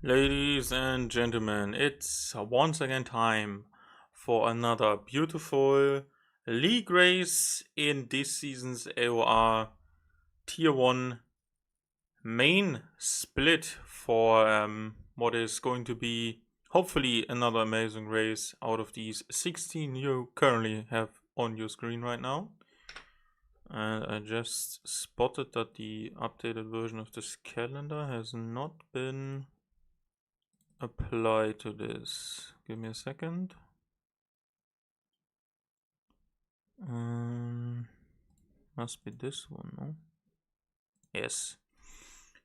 Ladies and gentlemen, it's once again time for another beautiful league race in this season's AOR Tier 1 main split for what is going to be hopefully another amazing race out of these 16 you currently have on your screen right now. And I just spotted that the updated version of this calendar has not been apply to this. Give me a second. Must be this one, no? Yes.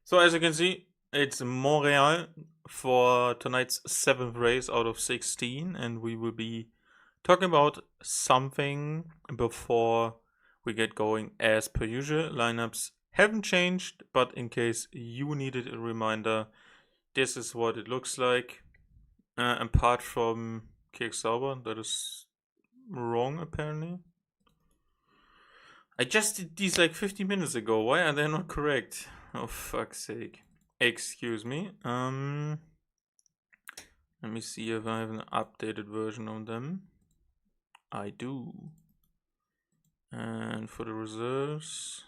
So as you can see, it's Montreal for tonight's 7th race out of 16, and we will be talking about something before we get going. As per usual, lineups haven't changed, but in case you needed a reminder, this is what it looks like. Apart from Kick Sauber, that is wrong apparently. I just did these like 50 minutes ago. Why are they not correct? Oh fuck's sake. Excuse me. Let me see if I have an updated version of them. I do. And for the reserves,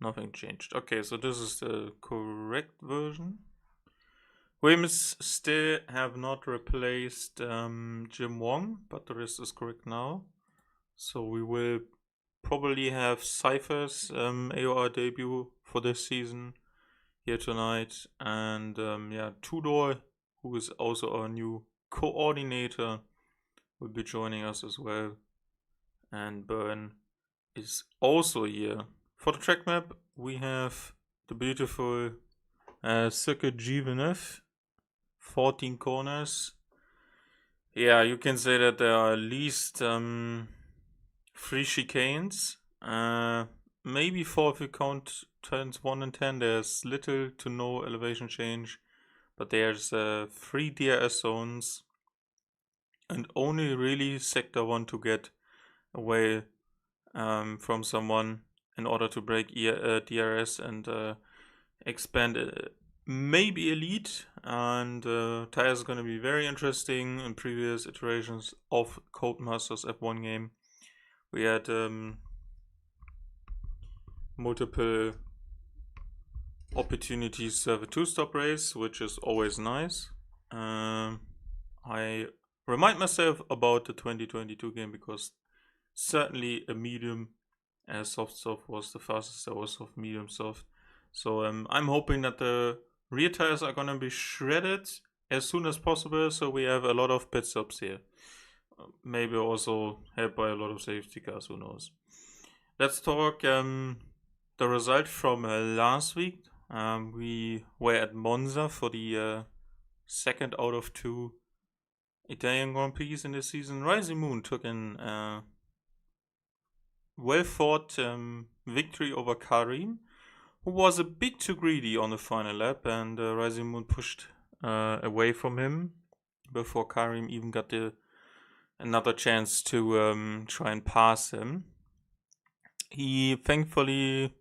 nothing changed. Okay, so this is the correct version. Williams still have not replaced Jim Wong, but the rest is correct now. So we will probably have Cypher's AOR debut for this season here tonight. And Tudor, who is also our new coordinator, will be joining us as well. And Byrne is also here. For the track map, we have the beautiful Circuit G9, 14 corners. Yeah, you can say that there are at least 3 chicanes. Maybe 4 if you count turns 1 and 10. There's little to no elevation change, but there's 3 DRS zones, and only really sector 1 to get away from someone in order to break DRS and expand maybe elite. And tires are going to be very interesting. In previous iterations of Codemasters F1 game, we had multiple opportunities to have a 2-stop race, which is always nice. I remind myself about the 2022 game because certainly a medium soft was the fastest. There was soft, medium, soft. So I'm hoping that the rear tires are gonna be shredded as soon as possible, so we have a lot of pit stops here. Maybe also helped by a lot of safety cars, who knows. Let's talk the result from last week. We were at Monza for the second out of 2 Italian Grand Prix in this season. Rising Moon took an well-fought victory over Karim, who was a bit too greedy on the final lap, and Rising Moon pushed away from him before Karim even got another chance to try and pass him. He thankfully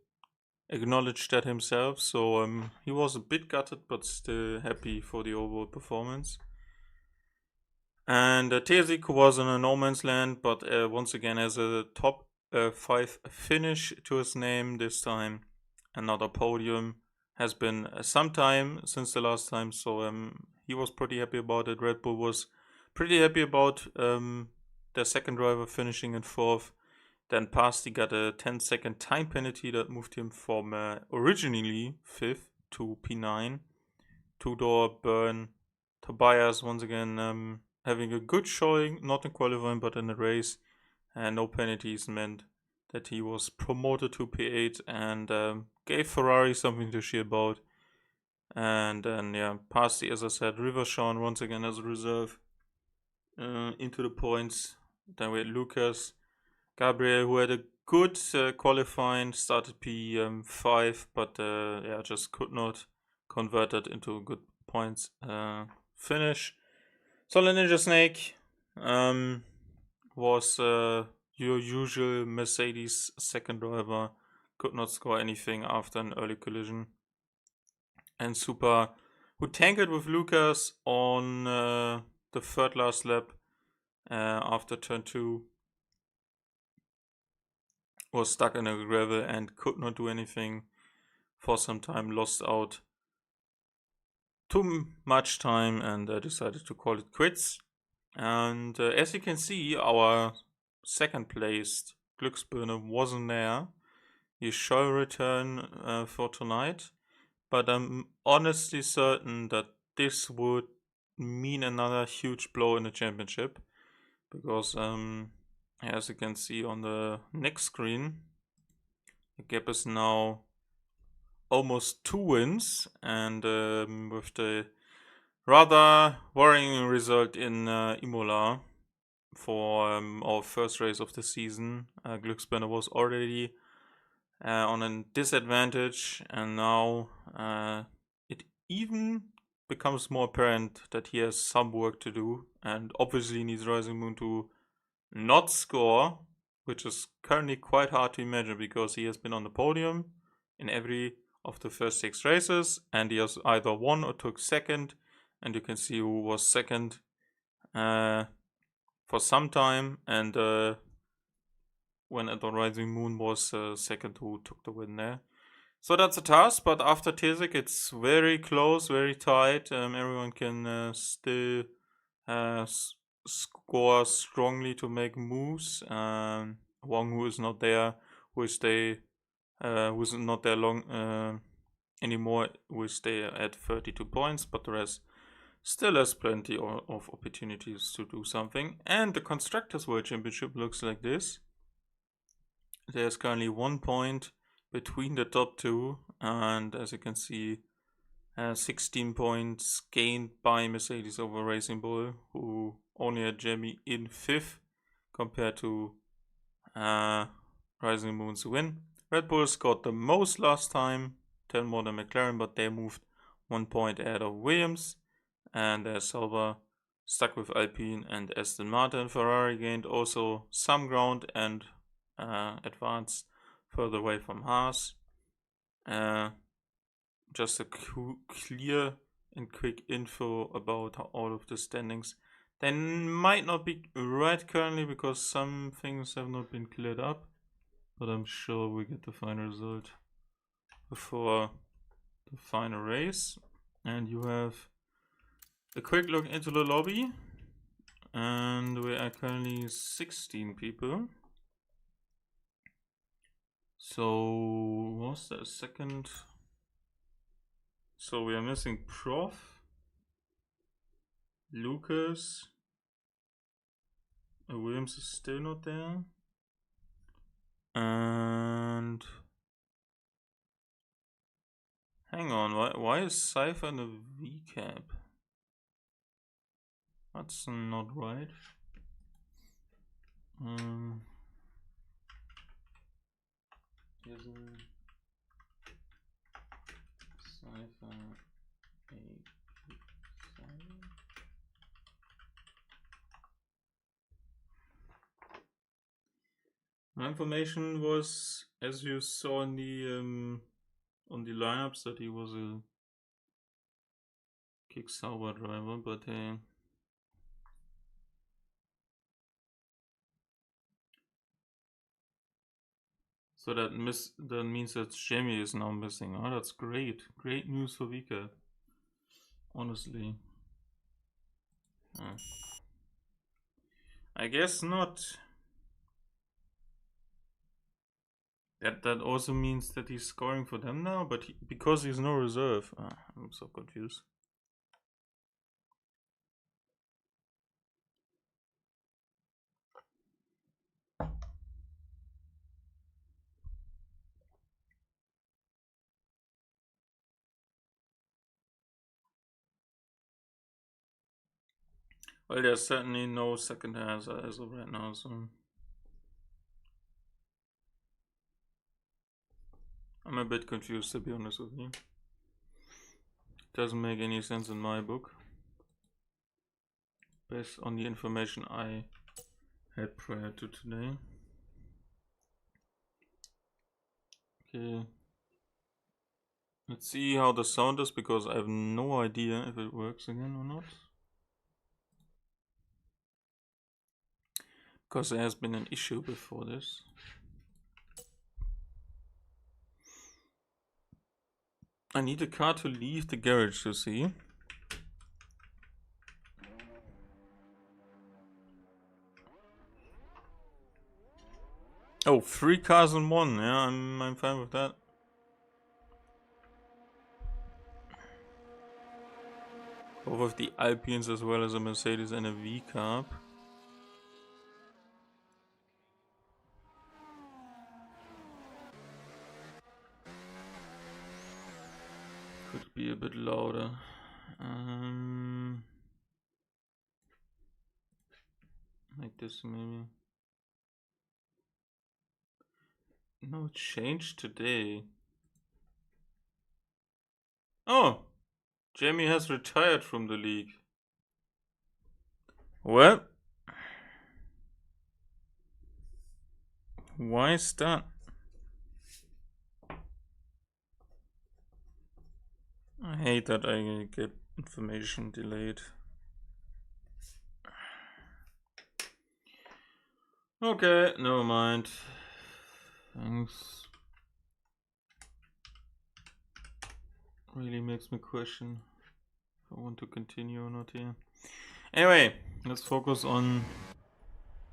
acknowledged that himself, so he was a bit gutted, but still happy for the overall performance. And Terzik was in a no man's land, but once again has a top 5 finish to his name this time. Another podium. Has been some time since the last time, so he was pretty happy about it. Red Bull was pretty happy about their second driver finishing in 4th. Then Pasti got a 10-second time penalty that moved him from originally 5th to P9. Tudor, Byrne, Tobias once again having a good showing, not in qualifying but in the race, and no penalties meant that he was promoted to P8 and gave Ferrari something to cheer about. And then Pasti, as I said, Rivershawn once again as a reserve into the points. Then we had Lucas, Gabriel, who had a good qualifying, started P5, but just could not convert that into a good points finish. Solid Ninja Snake was your usual Mercedes second driver, could not score anything after an early collision. And Super who tanked with Lucas on the third last lap after turn 2. Was stuck in a gravel and could not do anything for some time, lost out too much time, and decided to call it quits. And as you can see, our second placed Glücksbirne wasn't there. He shall return for tonight, but I'm honestly certain that this would mean another huge blow in the championship, because as you can see on the next screen, the gap is now almost 2 wins, and with the rather worrying result in Imola for our first race of the season, Glücksbirne was already on a disadvantage, and now it even becomes more apparent that he has some work to do, and obviously needs Rising Moon to not score, which is currently quite hard to imagine, because he has been on the podium in every of the first 6 races, and he has either won or took second, and you can see who was second for some time, and when at the Rising Moon was second, who took the win there. So that's a task, but after Tesik it's very close, very tight. Everyone can still score strongly to make moves. Wong, who is not there, who's not there long anymore, will stay at 32 points, but the rest still has plenty of opportunities to do something. And the Constructors' World Championship looks like this. There's currently 1 point between the top 2, and as you can see, 16 points gained by Mercedes over Racing Bull, who only had Jamie in 5th compared to Rising Moon's win. Red Bull scored the most last time, 10 more than McLaren, but they moved 1 point ahead of Williams, and Sauber stuck with Alpine and Aston Martin. Ferrari gained also some ground and advanced further away from Haas. Just a clear and quick info about all of the standings. They might not be right currently because some things have not been cleared up, but I'm sure we get the final result before the final race. And you have a quick look into the lobby, and we are currently 16 people. So what's the second? So we are missing Prof, Lucas, Williams is still not there, and hang on, why is Cypher in the VCAP? That's not right. Isn't Cypher a my information was, as you saw in the on the lineups, that he was a Kick Sauber driver, but so that means that Jamie is now missing. Oh, that's great. Great news for Vika. Honestly. I guess not. That also means that he's scoring for them now, but because he's no reserve. I'm so confused. Well, there's certainly no second as of right now, so I'm a bit confused, to be honest with you. Doesn't make any sense in my book, based on the information I had prior to today. Okay. Let's see how the sound is, because I have no idea if it works again or not. Because there has been an issue before this. I need a car to leave the garage to see. Oh, 3 cars in one. Yeah, I'm fine with that. Both of the Alpines as well as a Mercedes and a V-Carb. Could be a bit louder. Like this maybe. No, it changed today. Oh! Jamie has retired from the league. Well, why is that? I hate that I get information delayed. Okay, never mind. Thanks. Really makes me question if I want to continue or not here. Anyway, let's focus on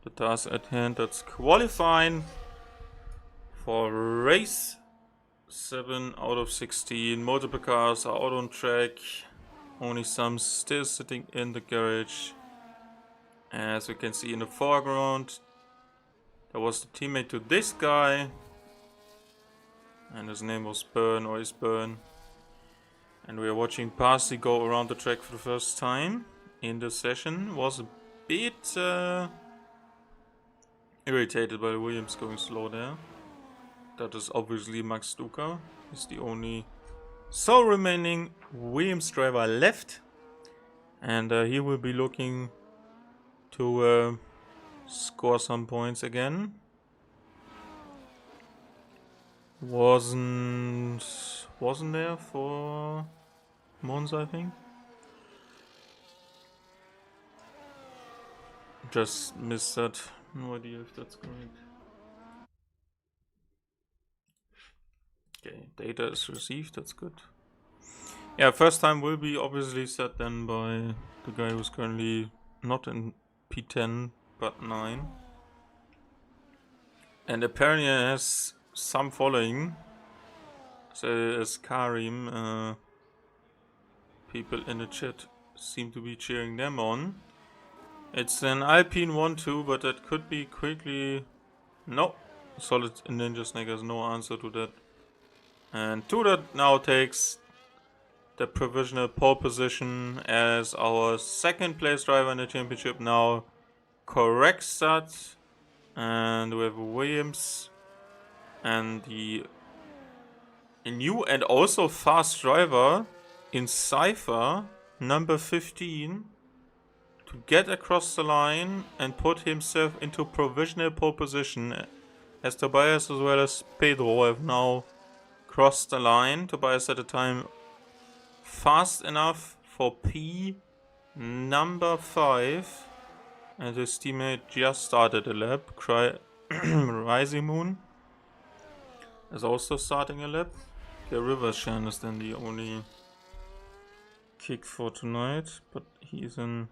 the task at hand. That's qualifying for race 7 out of 16. Multiple cars are out on track. Only some still sitting in the garage. As we can see in the foreground, there was the teammate to this guy. And his name was Burn, or is Burn. And we are watching Parsley go around the track for the first time in the session. Was a bit irritated by the Williams going slow there. That is obviously Max Stuka. He's the only sole remaining Williams driver left. And he will be looking to score some points again. Wasn't there for Monza, I think. Just missed that. No idea if that's correct. Okay, data is received, that's good. Yeah, first time will be obviously set then by the guy who's currently not in P10 but 9. And apparently it has some following. So as Karim, people in the chat seem to be cheering them on. It's an Alpine 1-2, but that could be quickly... No, Solid Ninja Snake has no answer to that. And Tudor now takes the provisional pole position as our second place driver in the championship now corrects that. And we have Williams and the new and also fast driver in Cypher, number 15, to get across the line and put himself into provisional pole position, as Tobias as well as Pedro have now crossed the line. Tobias at the time fast enough for P number 5, and his teammate just started a lap. Rising Moon is also starting a lap. The River Shan is then the only kick for tonight, but he's in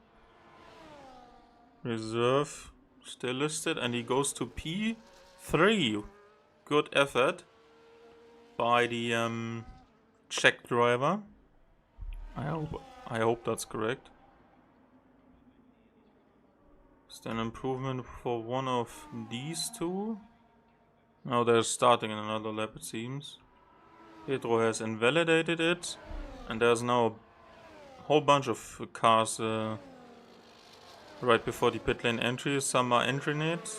reserve, still listed, and he goes to P3. Good effort by the Czech driver. I hope that's correct. Is there an improvement for one of these two? Now they're starting in another lap, it seems. Pedro has invalidated it, and there's now a whole bunch of cars right before the pit lane entry. Some are entering it.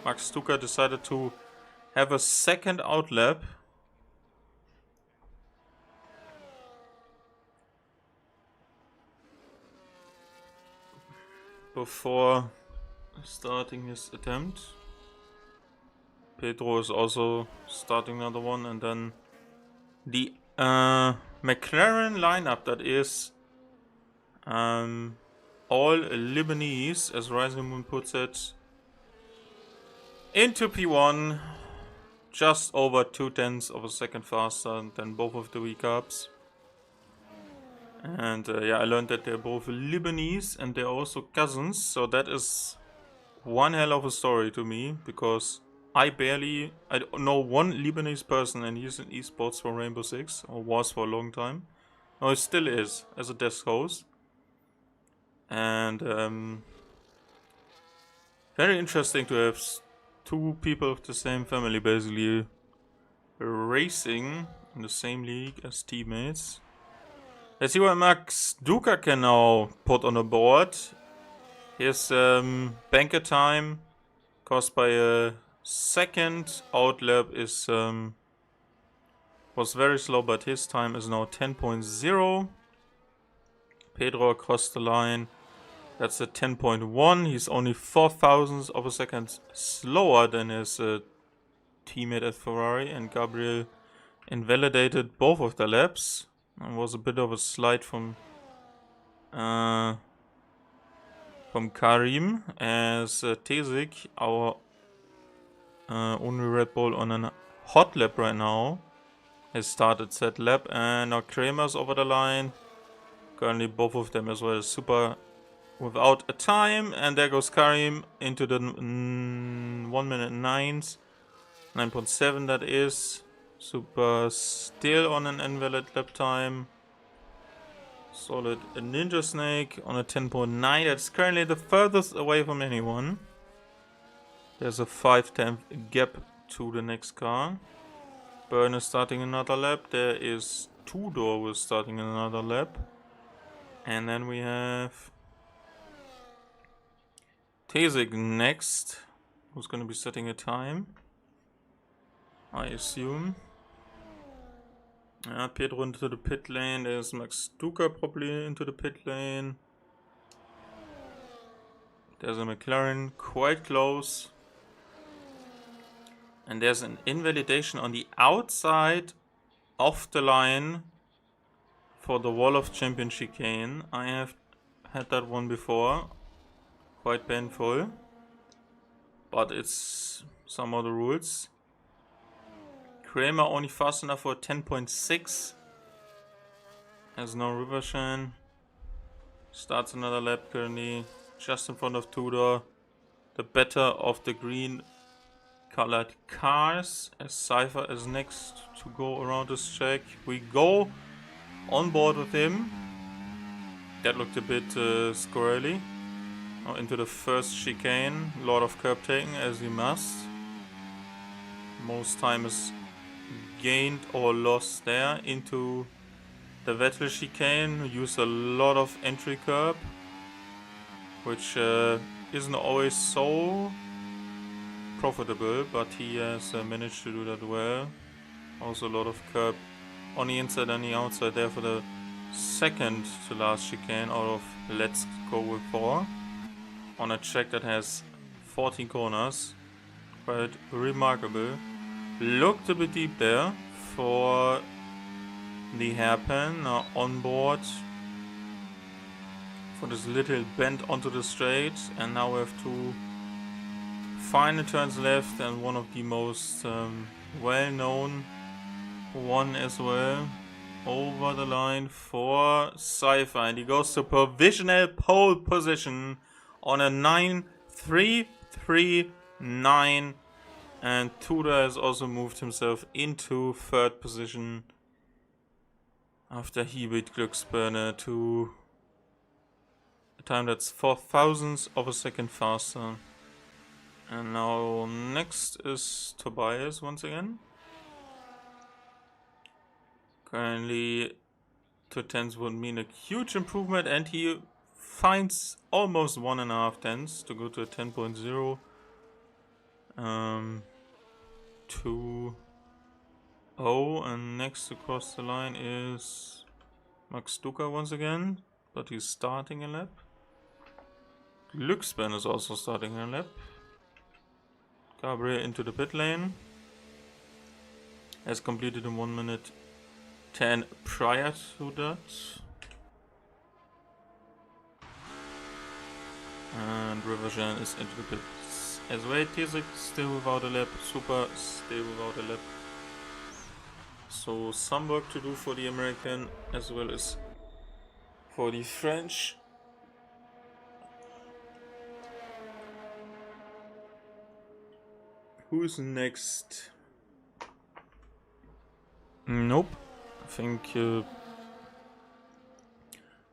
Max Stuka decided to have a second out lap. Before starting his attempt. Pedro is also starting another one, and then The McLaren lineup that is all Lebanese, as Rising Moon puts it, into P1, just over 0.2 of a second faster than both of the recaps. And yeah, I learned that they're both Lebanese and they're also cousins, so that is one hell of a story to me, because I don't know one Lebanese person, and he's in esports for Rainbow Six, or was for a long time. No, it still is, as a desk host. And very interesting to have two people of the same family basically racing in the same league as teammates. Let's see what Max Duca can now put on the board. His banker time, caused by a second outlap, was very slow, but his time is now 10.0. Pedro across the line, that's a 10.1. He's only 0.004 of a second slower than his teammate at Ferrari, and Gabriel invalidated both of the laps. It was a bit of a slide from Karim, as Tezik, our only Red Bull on a hot lap right now, has started that lap, and now Kramer's over the line. Currently both of them as well super without a time, and there goes Karim into the 1 minute 9.7 that is. Super still on an invalid lap time. Solid Ninja Snake on a 10.9. That's currently the furthest away from anyone. There's a 5/10 gap to the next car. Burn is starting another lap. There is Tudor was starting another lap. And then we have Tezik next, who's going to be setting a time, I assume. Pedro into the pit lane. There's Max Duca probably into the pit lane. There's a McLaren quite close. And there's an invalidation on the outside of the line for the Wall of Champion chicane. I have had that one before. Quite painful. But it's some of the rules. Kramer only fast enough for 10.6. Has no reversion. Starts another lap currently. Just in front of Tudor. The better of the green colored cars, as Cypher is next to go around this track. We go on board with him. That looked a bit squirrely. Now into the first chicane. A lot of curb taking, as he must. Most time is gained or lost there. Into the Vettel chicane. Use a lot of entry curb, which isn't always so profitable, but he has managed to do that well. Also a lot of curb on the inside and the outside there for the second to last chicane out of let's go with 4 on a track that has 14 corners. Quite remarkable. Looked a bit deep there for the hairpin. Now on board for this little bend onto the straight, and now we have two final turns left, and one of the most well-known one as well. Over the line for Cypher, and he goes to provisional pole position on a 9.339, and Tudor has also moved himself into third position after he beat Glücksbirne to a time that's 0.004 of a second faster. And now next is Tobias once again. Currently 2/10 would mean a huge improvement, and he finds almost 1.5 tenths to go to a 10.0. 2.0, and next across the line is Max Duca once again, but he's starting a lap. Glücksbirne is also starting a lap. Gabriel into the pit lane. Has completed in 1 minute 10 prior to that. And Rivergen is into the pits as well. Tizik still without a lap. Super still without a lap. So some work to do for the American as well as for the French. Who's next? Nope. I think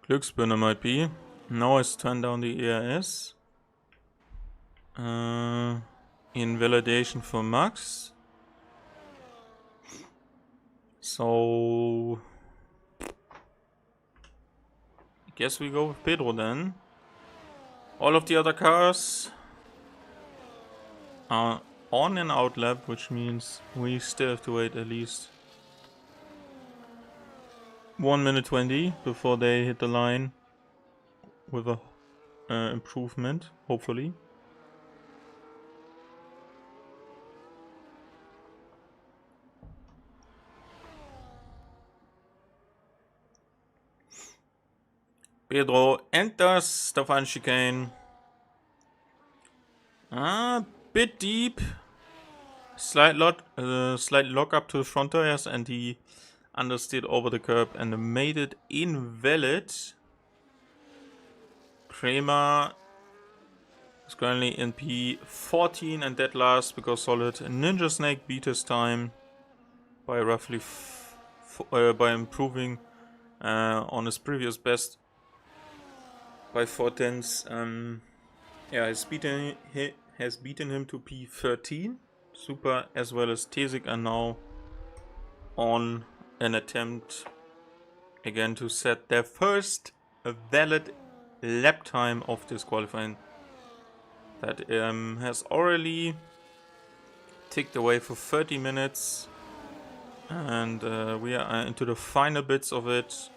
Glücksspinner might be. Now it's turned down the ERS. Invalidation for Max. So I guess we go with Pedro then. All of the other cars are on and out lap, which means we still have to wait at least 1 minute 20 before they hit the line with a improvement, hopefully. Pedro enters the final chicane. Bit deep. Slight lock up to the front tires, and he understeered over the curb and made it invalid. Kramer is currently in P14 and dead last because Solid Ninja Snake beat his time by roughly by improving on his previous best by 4 tenths. Yeah, has beaten him to P13. Super as well as Tesik are now on an attempt again to set their first valid lap time of this qualifying that has already ticked away for 30 minutes, and we are into the final bits of it.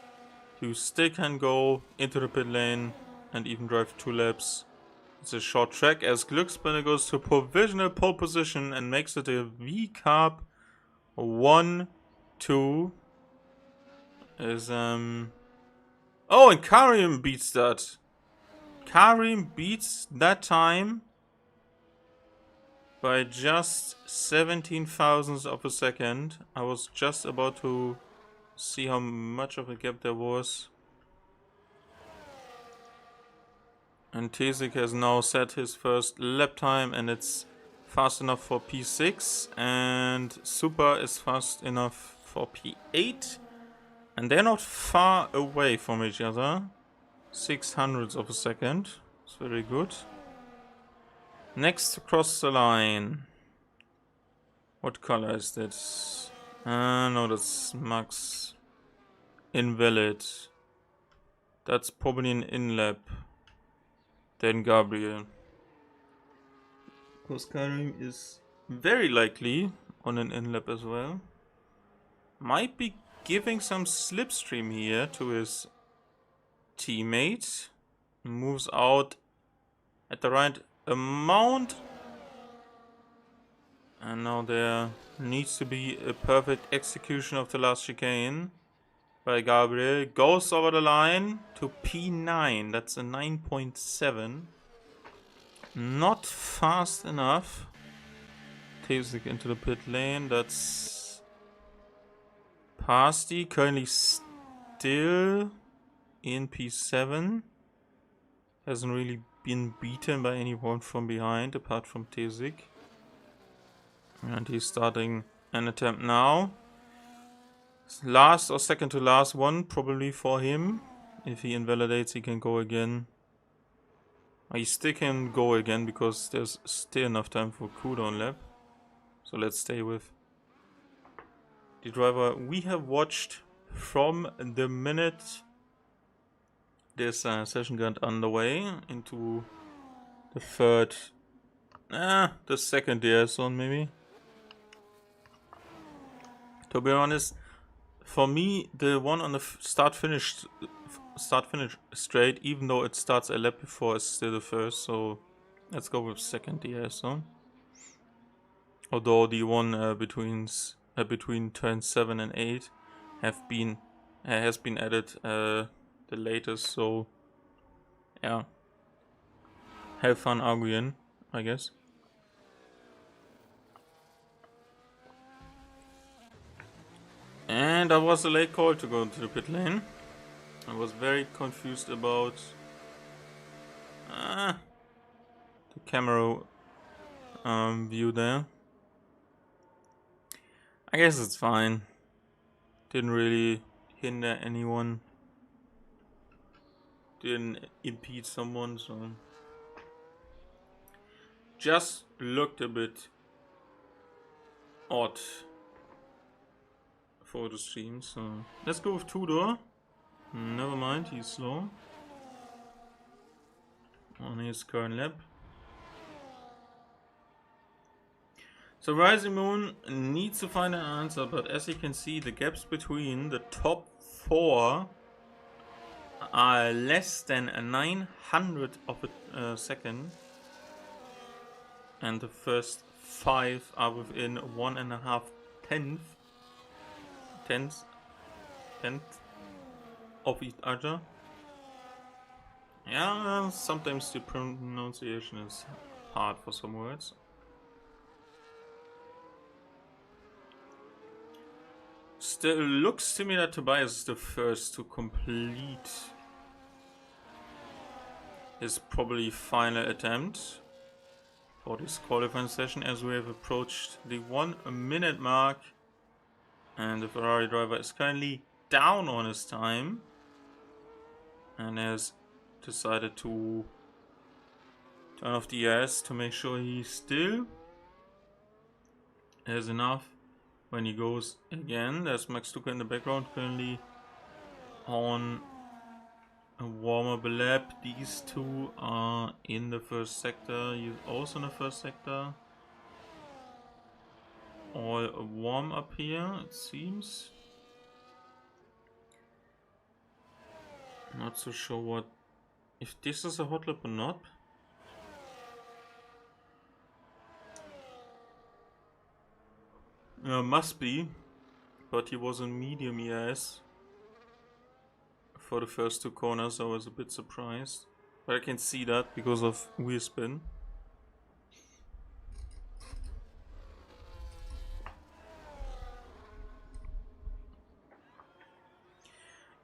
You still can go into the pit lane and even drive 2 laps. It's a short track as Glücksspinner goes to provisional pole position and makes it a V-Carb 1-2. Is oh, and Karim beats that. Karim beats that time by just 17 thousandths of a second. I was just about to see how much of a gap there was. And Tesik has now set his first lap time, and it's fast enough for P6, and Super is fast enough for P8, and they're not far away from each other. 600ths of a second. It's very good. Next to cross the line. What color is this? No, that's Max. Invalid. That's probably an in-lap. Then Gabriel. Because Karim is very likely on an in-lap as well. Might be giving some slipstream here to his teammate. Moves out at the right amount. And now there needs to be a perfect execution of the last chicane by Gabriel. Goes over the line to P9. That's a 9.7. Not fast enough. Tesik into the pit lane. That's Pasty. Currently still in P7. Hasn't really been beaten by anyone from behind apart from Tesik. And he's starting an attempt now. Last or second to last one probably for him. If he invalidates, he can go again. He still can go again because there's still enough time for cooldown lap. So let's stay with the driver we have watched from the minute this session got underway into the second DRS zone maybe. To be honest, for me, the one on the start-finish straight, even though it starts a lap before, is still the first. So let's go with second DRS zone. Although the one between turn 7 and 8 has been added the latest. So yeah, have fun arguing, I guess. And I was a late call to go into the pit lane. I was very confused about the camera view there. I guess it's fine. Didn't really hinder anyone. Didn't impede someone, so just looked a bit odd for the stream. So let's go with Tudor. Never mind, he's slow on his current lap. So Rising Moon needs to find an answer, but as you can see, the gaps between the top 4 are less than a 900 of a second, and the first 5 are within 1.5 tenths of each other. Yeah, sometimes the pronunciation is hard for some words. Still looks to me that Tobias is the first to complete his probably final attempt for this qualifying session, as we have approached the 1 minute mark, and the Ferrari driver is currently down on his time and has decided to turn off the ERS to make sure he still has enough when he goes again. There's Max Stuka in the background, currently on a warm-up lap. These two are in the first sector. He's also in the first sector. All a warm-up here, it seems. Not so sure what, if this is a hot lap or not. Must be, but he was in medium ERS for the first 2 corners. I was a bit surprised, but I can see that because of wheel spin.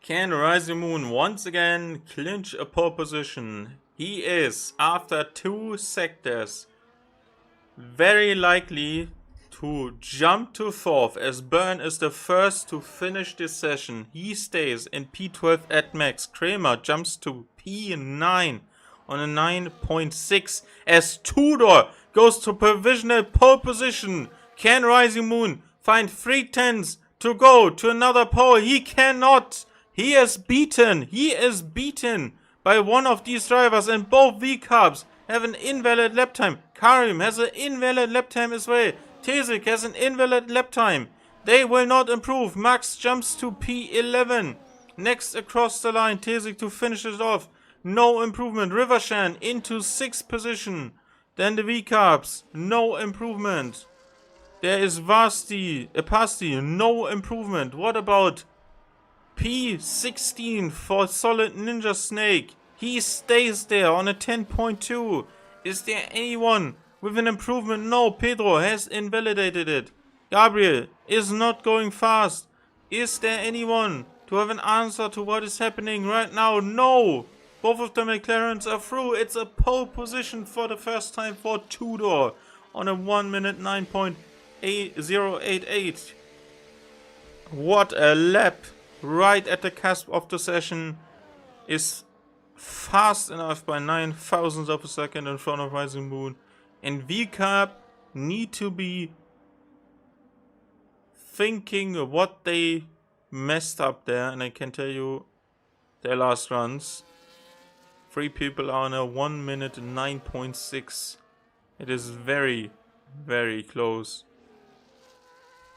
Can Rising Moon once again clinch a pole position? He is, after 2 sectors, very likely to jump to 4th, as Byrne is the first to finish this session. He stays in P12 at max. Kramer jumps to P9 on a 9.6 as Tudor goes to provisional pole position. Can Rising Moon find 3 tenths to go to another pole? He cannot. He is beaten by one of these drivers, and both V-Carbs have an invalid lap time. Karim has an invalid lap time as well. Tesik has an invalid lap time. They will not improve. Max jumps to P11. Next across the line, Tesik to finish it off. No improvement. Rivershan into 6th position. Then the V-Carbs. No improvement. There is Pasti. No improvement. What about P16 for Solid Ninja Snake? He stays there on a 10.2. Is there anyone with an improvement? No, Pedro has invalidated it. Gabriel is not going fast. Is there anyone to have an answer to what is happening right now? No. Both of the McLarens are through. It's a pole position for the first time for Tudor on a 1 minute 9.088. What a lap. Right at the cusp of the session. Is fast enough by 9 thousandths of a second in front of Rising Moon. And V-Carb need to be thinking what they messed up there. And I can tell you, their last runs, 3 people are on a 1 minute 9.6. It is very, very close.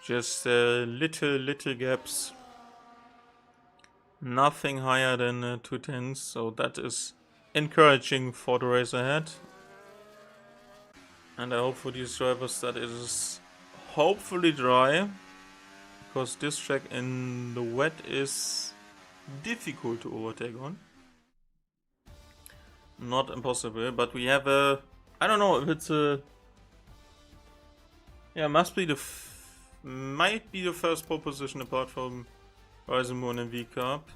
Just little gaps. Nothing higher than 2 tenths, so that is encouraging for the race ahead. And I hope for these drivers that it is hopefully dry, because this track in the wet is difficult to overtake on. Not impossible, but we have a... I don't know if it's a... Yeah, must be the... might be the first pole position apart from Rise and Moon and V Cup.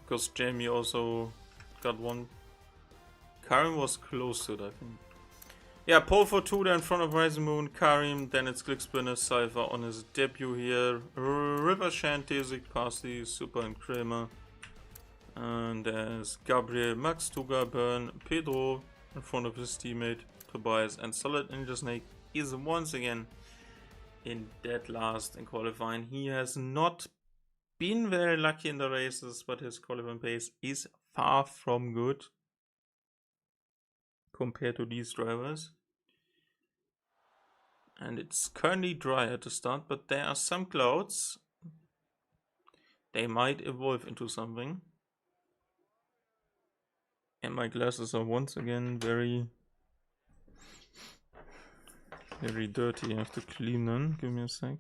Because Jamie also got one. Karim was close to it, I think. Yeah, pole for Tuda in front of Rise and Moon, Karim, then it's Click Spinner, Cypher on his debut here. River Shantizik, Parsley, Super and Kramer. And there's Gabriel, Max, Tuga, Burn, Pedro in front of his teammate Tobias, and Solid Ninja Snake is once again in dead last in qualifying. He has not been very lucky in the races, but his qualifying pace is far from good compared to these drivers. And it's currently dry at the start, but there are some clouds. They might evolve into something. And my glasses are once again very dirty. I have to clean them. Give me a sec.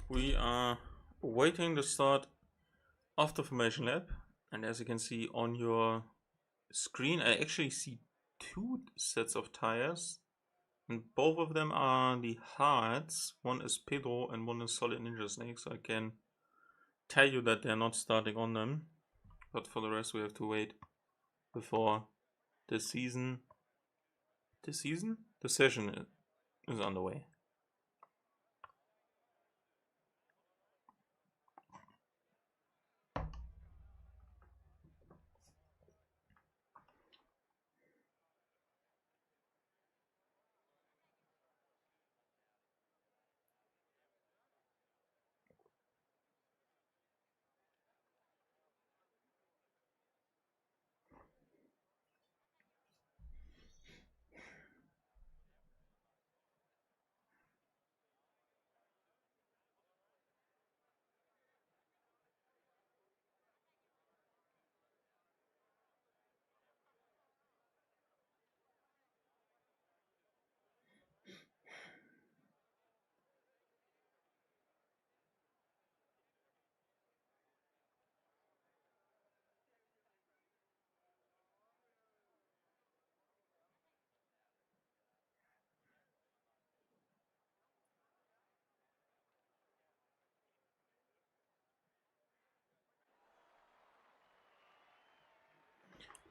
We are awaiting the start of the formation lap, and as you can see on your screen, I actually see two sets of tires, and both of them are the hards. One is Pedro and one is Solid Ninja Snake, so I can tell you that they're not starting on them, but for the rest we have to wait before the session is underway.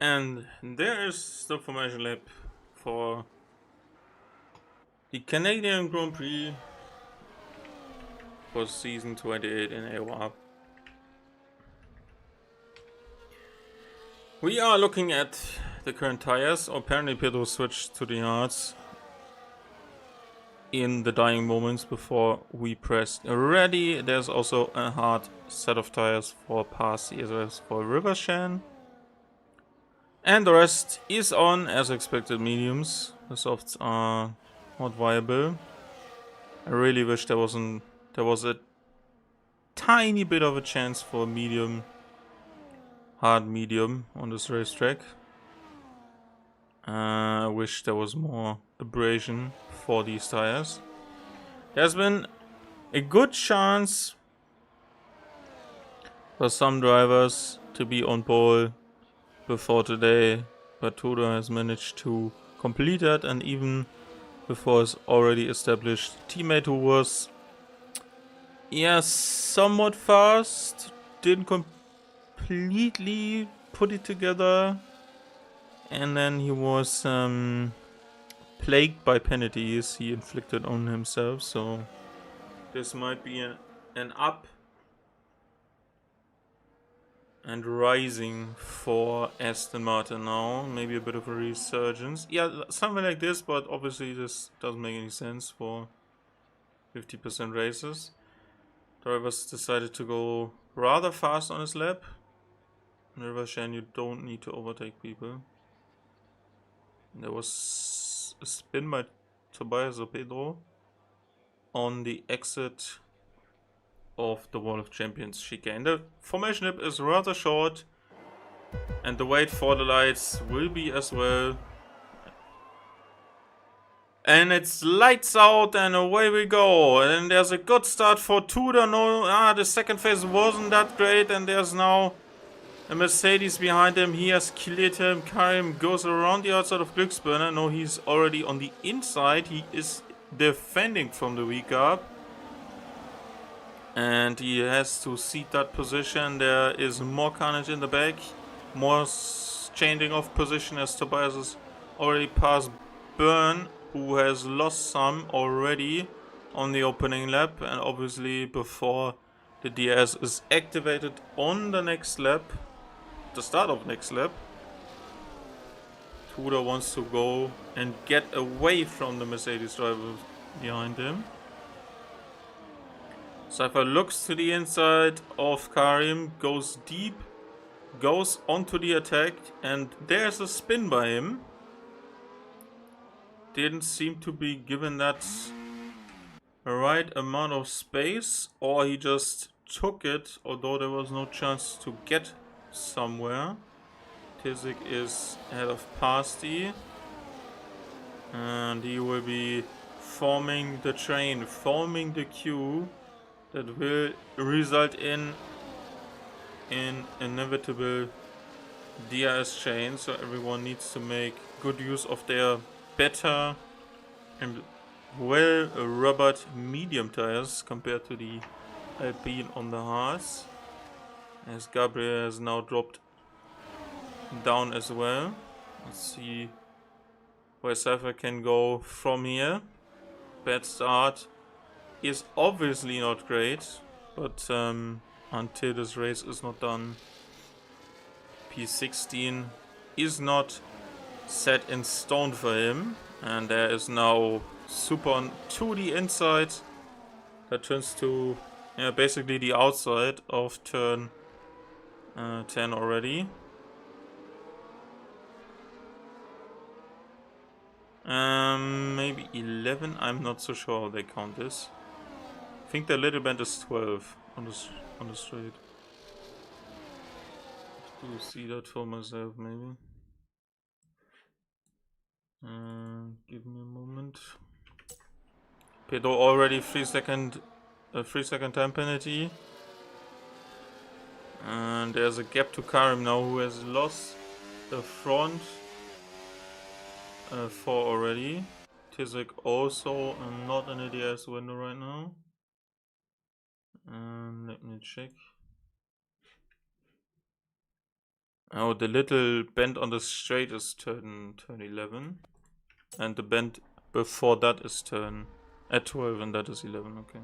And there is the formation lap for the Canadian Grand Prix for season 28 in AOR. We are looking at the current tires. Apparently Pedro switched to the hards in the dying moments before we pressed ready. There's also a hard set of tires for Parsi as well as for Rivershan. And the rest is on, as expected, mediums. The softs are not viable. I really wish there was a tiny bit of a chance for medium, hard medium on this racetrack. I wish there was more abrasion for these tires. There's been a good chance for some drivers to be on pole before today, but Tudor has managed to complete that, and even before his already established teammate who was somewhat fast, didn't completely put it together, and then he was plagued by penalties he inflicted on himself, so this might be an up and rising for Aston Martin now. Maybe a bit of a resurgence. Yeah, something like this, but obviously this doesn't make any sense for 50% races. Drivers decided to go rather fast on his lap. In Rivershan, you don't need to overtake people. There was a spin by Tobias or Pedro on the exit of the Wall of Champions chicane. The formation lap is rather short, and the wait for the lights will be as well. And it's lights out and away we go. And there's a good start for Tudor. The second phase wasn't that great, and there's now a Mercedes behind him. He has cleared him. Karim goes around the outside of Glücksburner. No, he's already on the inside. He is defending from the weak up. And he has to cede that position. There is more carnage in the back. More changing of position as Tobias is already past Byrne, who has lost some already on the opening lap. And obviously before the DS is activated on the next lap, the start of next lap, Tudor wants to go and get away from the Mercedes driver behind him. Cypher looks to the inside of Karim, goes deep, goes onto the attack, and there's a spin by him. Didn't seem to be given that right amount of space, or he just took it, although there was no chance to get somewhere. Tizik is ahead of Pasti, and he will be forming the train, forming the queue that will result in inevitable DRS chain. So everyone needs to make good use of their better and well rubbered medium tires compared to the Alpine on the Haas, as Gabriel has now dropped down as well. Let's see where Cypher can go from here. Bad start is obviously not great, but until this race is not done, P16 is not set in stone for him. And there is now Super to the inside. That turns to basically the outside of turn 10 already. Maybe 11. I'm not so sure how they count this. I think the little band is 12 on the straight. To see that for myself, maybe. Give me a moment. Pedro already 3 second time penalty. And there's a gap to Karim now, who has lost the front 4 already. Tizik also not in the DS window right now. Let me check. Oh, the little bend on the straight is turn 11. And the bend before that is turn at 12, and that is 11, okay.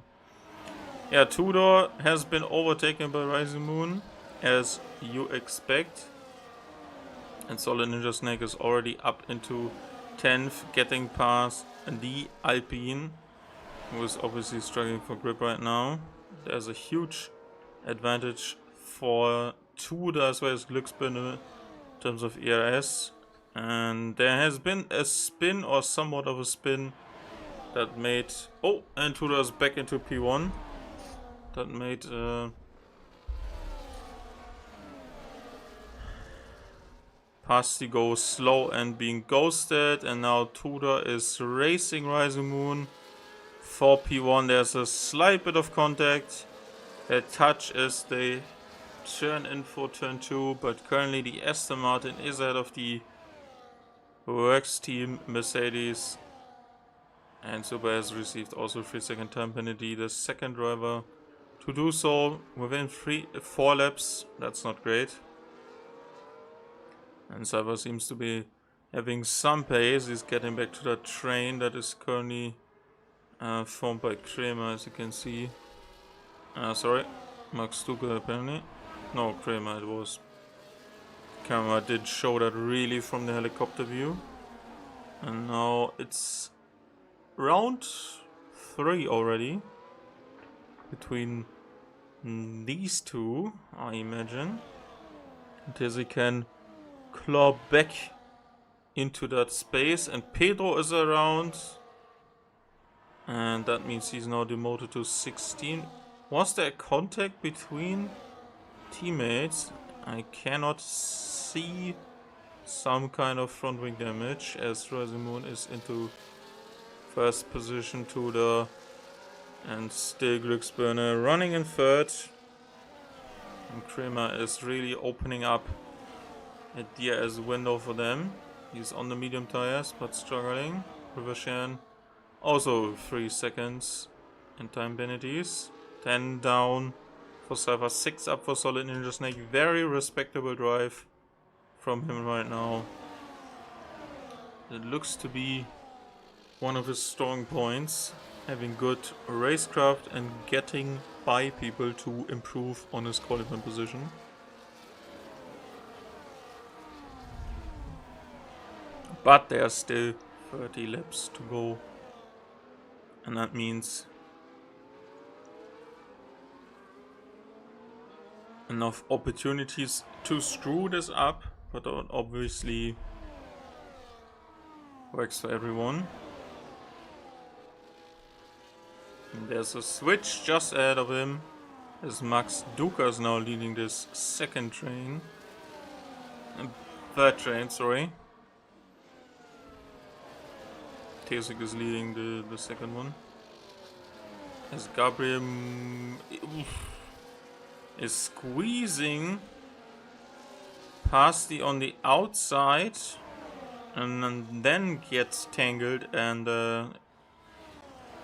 Yeah, Tudor has been overtaken by Rising Moon, as you expect. And Solid Ninja Snake is already up into 10th, getting past the Alpine, who is obviously struggling for grip right now. There's a huge advantage for Tudor as well as Glücksbirne in terms of ERS. And there has been a spin, or somewhat of a spin, that made... Oh, and Tudor is back into P1. That made... Pasti go slow and being ghosted, and now Tudor is racing Rising Moon for P1. There's a slight bit of contact, a touch as they turn in for turn 2, but currently the Aston Martin is ahead of the Works team Mercedes, and Super has received also 3-second time penalty, the second driver to do so within 4 laps. That's not great. And Cyber seems to be having some pace. He's getting back to that train that is currently formed by Kramer, as you can see. Sorry, Max Stuka apparently. No, Kramer it was. The camera did show that really from the helicopter view. And now it's round 3 already between these two, I imagine. Dizzy can claw back into that space, and Pedro is around, and that means he's now demoted to 16. Was there contact between teammates? I cannot see some kind of front wing damage, as Rising Moon is into first position to the, and still Glücksbirne running in third, and Kramer is really opening up a DRS window for them. He's on the medium tires but struggling. Rivershan also 3 seconds in time penalties. 10 down for Cypher, 6 up for Solid Ninja Snake. Very respectable drive from him right now. It looks to be one of his strong points, having good racecraft and getting by people to improve on his qualifying position. But there's still 30 laps to go, and that means enough opportunities to screw this up, but that obviously works for everyone. And there's a switch just ahead of him, as Max Duca is now leading this second train. Third train, sorry. Tesik is leading the second one. As Gabriel is squeezing past on the outside, and then gets tangled, and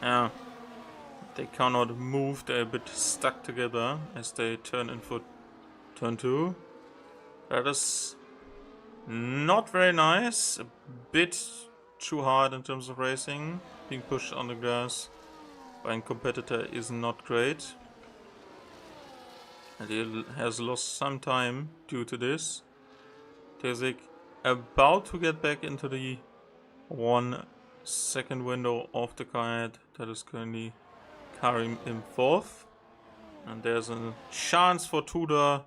yeah, they cannot move. They're a bit stuck together as they turn in for turn 2. That is not very nice. A bit too hard in terms of racing. Being pushed on the grass by a competitor is not great. And he has lost some time due to this. Tesik about to get back into the 1 second window of the car that is currently carrying him 4th. And there's a chance for Tudor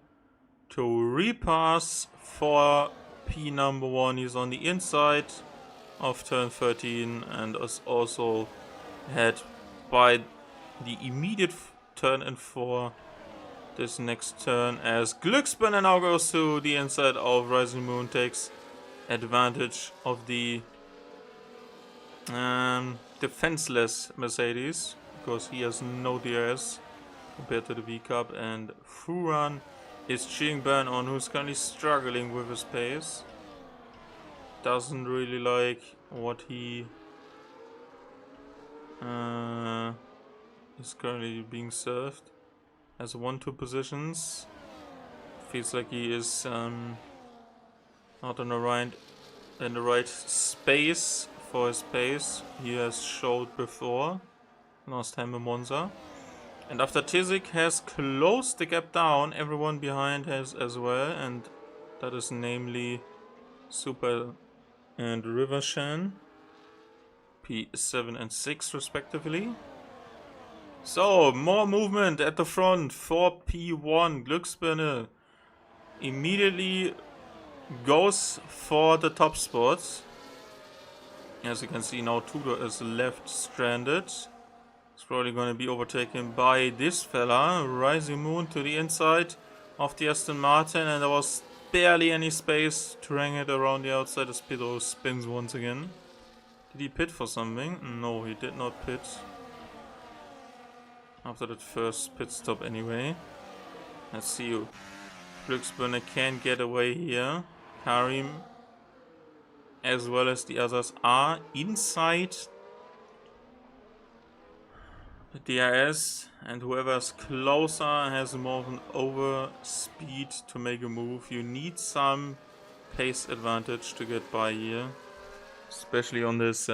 to repass for P number 1. He's on the inside of turn 13 and is also ahead by the immediate turn in for this next turn, as Glücksbirne now goes to the inside of Rising Moon, takes advantage of the defenseless Mercedes because he has no DRS compared to the V-Cup, and Furan is cheering Bern on, who's currently struggling with his pace. Doesn't really like what he is currently being served as 1-2 positions. Feels like he is not in the right space for his pace he has showed before last time in Monza. And after Tizik has closed the gap down, everyone behind has as well, and that is namely Super and Rivershan, P7 and 6 respectively. So, more movement at the front for P1. Glücksbirne immediately goes for the top spots. As you can see now, Tudor is left stranded. It's probably going to be overtaken by this fella. Rising Moon to the inside of the Aston Martin, and there was barely any space to hang it around the outside as Pedro spins once again. Did he pit for something? No, he did not pit. After that first pit stop anyway. Let's see you. Glücksbirne can get away here. Karim as well as the others are inside the DRS, and whoever's closer has more of an over speed to make a move. You need some pace advantage to get by here, especially on this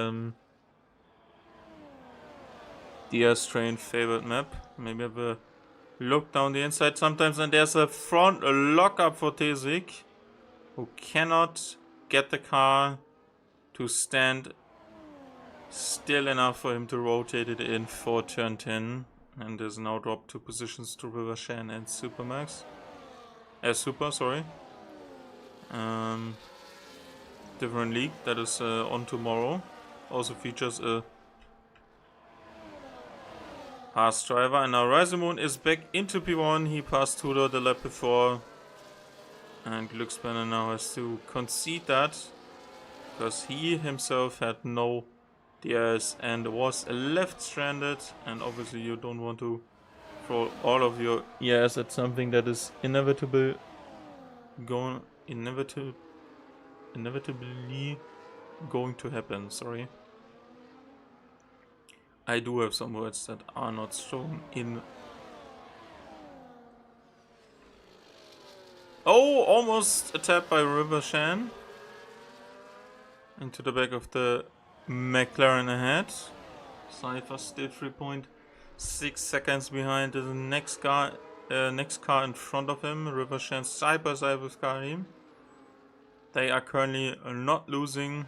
DS train favorite map. Maybe have a look down the inside sometimes, and there's a front lockup for Tizik, who cannot get the car to stand still enough for him to rotate it in for turn 10, and is now dropped 2 positions to Rivershan and Supermax. Super, sorry. Different league that is on tomorrow. Also features a Haas driver, and now Reisemund is back into P1. He passed Tudor the lap before, and Glücksbirne now has to concede that because he himself had no DRS and was left stranded, and obviously you don't want to throw all of your ERS at something that is inevitably going to happen. Sorry. I do have some words that are not shown in. Oh, almost a tap by Rivershan into the back of the McLaren ahead. Cypher still 3.6 seconds behind the next car in front of him. Rivershan side by side with Karim. They are currently not losing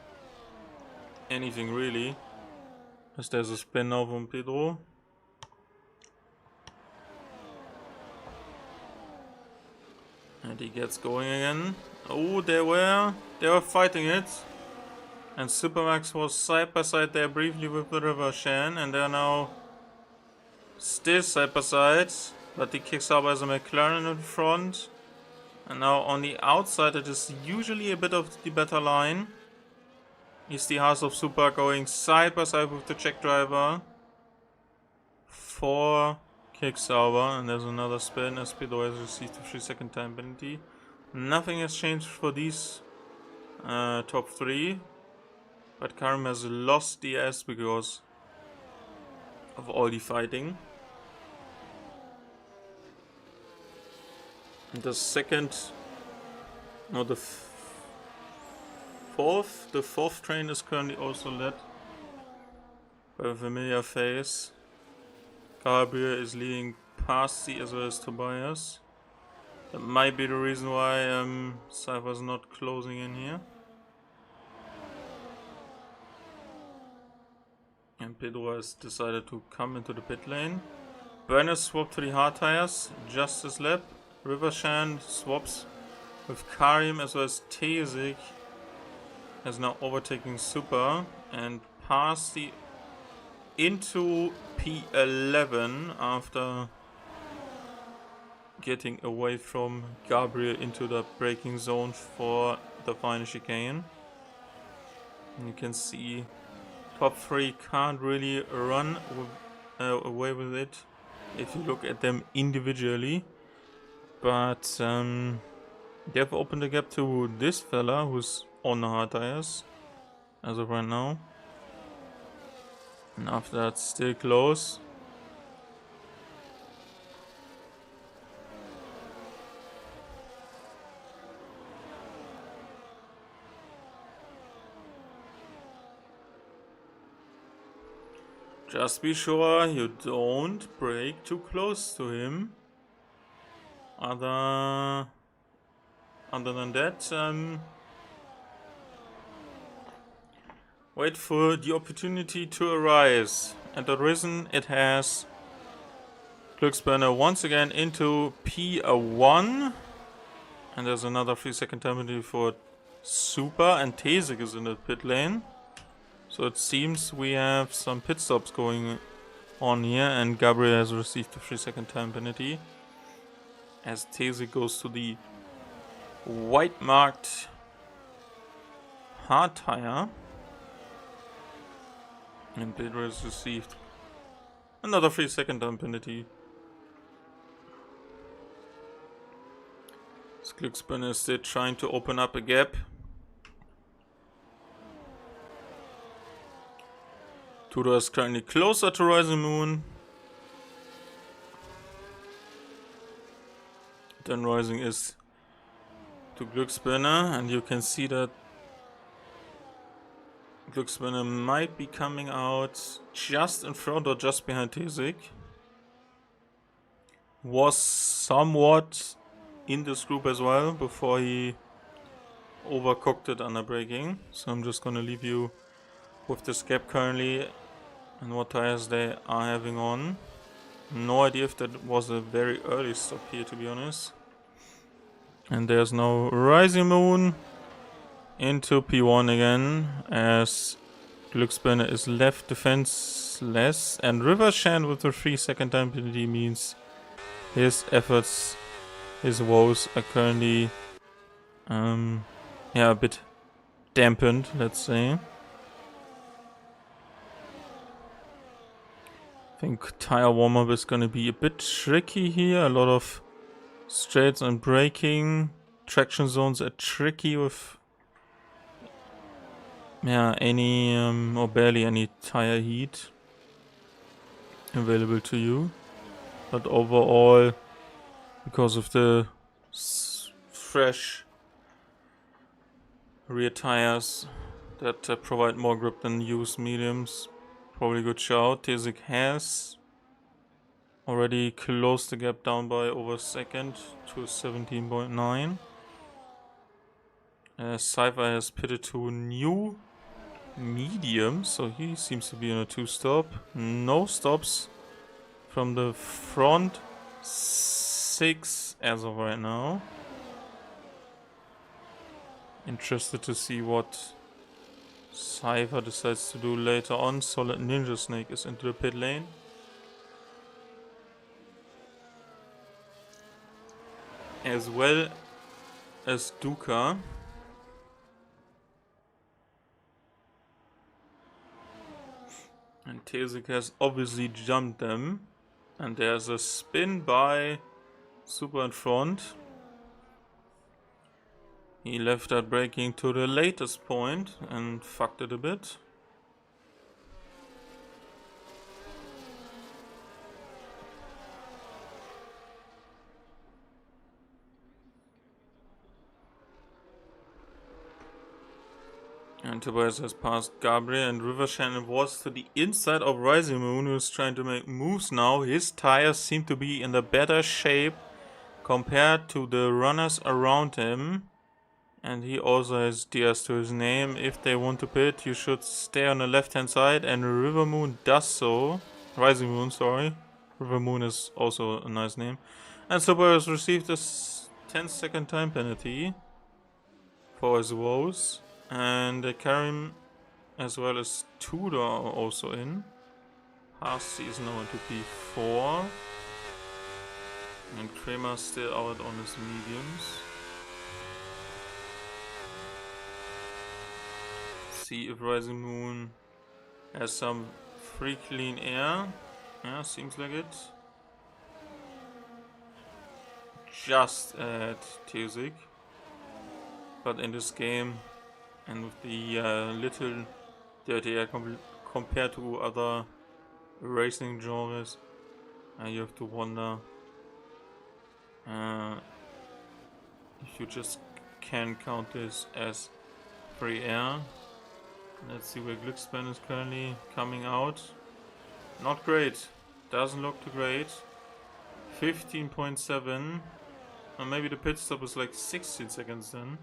anything really, as there's a spin now from Pedro. And he gets going again. Oh, they were fighting it. And Supermax was side by side there briefly with the Rivershan, and they're now still side by side, but he kicks out as a McLaren in front. And now on the outside, it is usually a bit of the better line. Is the Haas of Super going side by side with the Czech driver for Kicksauber, and there's another spin as Pedro has received a 3-second time penalty. Nothing has changed for these top 3, but Karim has lost the S because of all the fighting. And the fourth train is currently also led by a familiar face. Gabriel is leading past the as well as Tobias. That might be the reason why Cypher's not closing in here. And Pedro has decided to come into the pit lane. Burners swapped to the hard tires just this lap. Rivershan swaps with Karim as well as Tizik. Has now overtaken Super and passed the into P11 after getting away from Gabriel into the braking zone for the final chicane. And you can see top 3 can't really run away with it if you look at them individually, but they have opened the gap to this fella who's on the hard tires as of right now, and after that still close. Just be sure you don't break too close to him. Other than that, wait for the opportunity to arise. And arisen it has. Glücksburner once again into P1. And there's another 3-second penalty for Super, and Tesik is in the pit lane. So it seems we have some pit stops going on here, and Gabriel has received a 3-second time penalty. As Tesik goes to the white marked hard tire. And Pedro has received another 3-second time penalty. This Glücksburner is still trying to open up a gap. Tudor is currently closer to Rising Moon. Then Rising is to Glücksburner, and you can see that Glücksburner might be coming out just in front or just behind Tesik. Was somewhat in this group as well before he overcooked it under braking. So I'm just gonna leave you with this gap currently and what tires they are having on. No idea if that was a very early stop here, to be honest. And there's no Rising Moon into P1 again, as Glücksburner is left defenseless, and Rivershan with the 3-second time penalty means his efforts, his woes are currently a bit dampened, let's say. I think tire warm-up is gonna be a bit tricky here. A lot of straights and braking. Traction zones are tricky with any or barely any tire heat available to you. But overall, because of the fresh rear tires that provide more grip than used mediums, probably good shout. Tesik has already closed the gap down by over a second to 17.9. Cypher has pitted to new medium, so he seems to be in a 2-stop. No stops from the front 6 as of right now. Interested to see what Cypher decides to do later on. Solid Ninja Snake is into the pit lane. As well as Duca. And Tesik has obviously jumped them. And there's a spin by Super in front. He left that braking to the latest point and fucked it a bit. And Tobias has passed Gabriel, and Rivershan was to the inside of Rising Moon, who's trying to make moves now. His tires seem to be in the better shape compared to the runners around him. And he also has DS to his name. If they want to pit, you should stay on the left hand side, and River Moon does so. Rising Moon, sorry. River Moon is also a nice name. And Super has received a 10-second time penalty for his woes. And Karim as well as Tudor are also in. Haas is now into P4. And Kramer still out on his mediums. See if Rising Moon has some free clean air. Yeah, seems like it. Just at Tesik. But in this game, and with the little dirty air compared to other racing genres, you have to wonder if you just can count this as free air. Let's see where Glücksburner is currently coming out. Not great. Doesn't look too great. 15.7. Or maybe the pit stop is like 16 seconds then.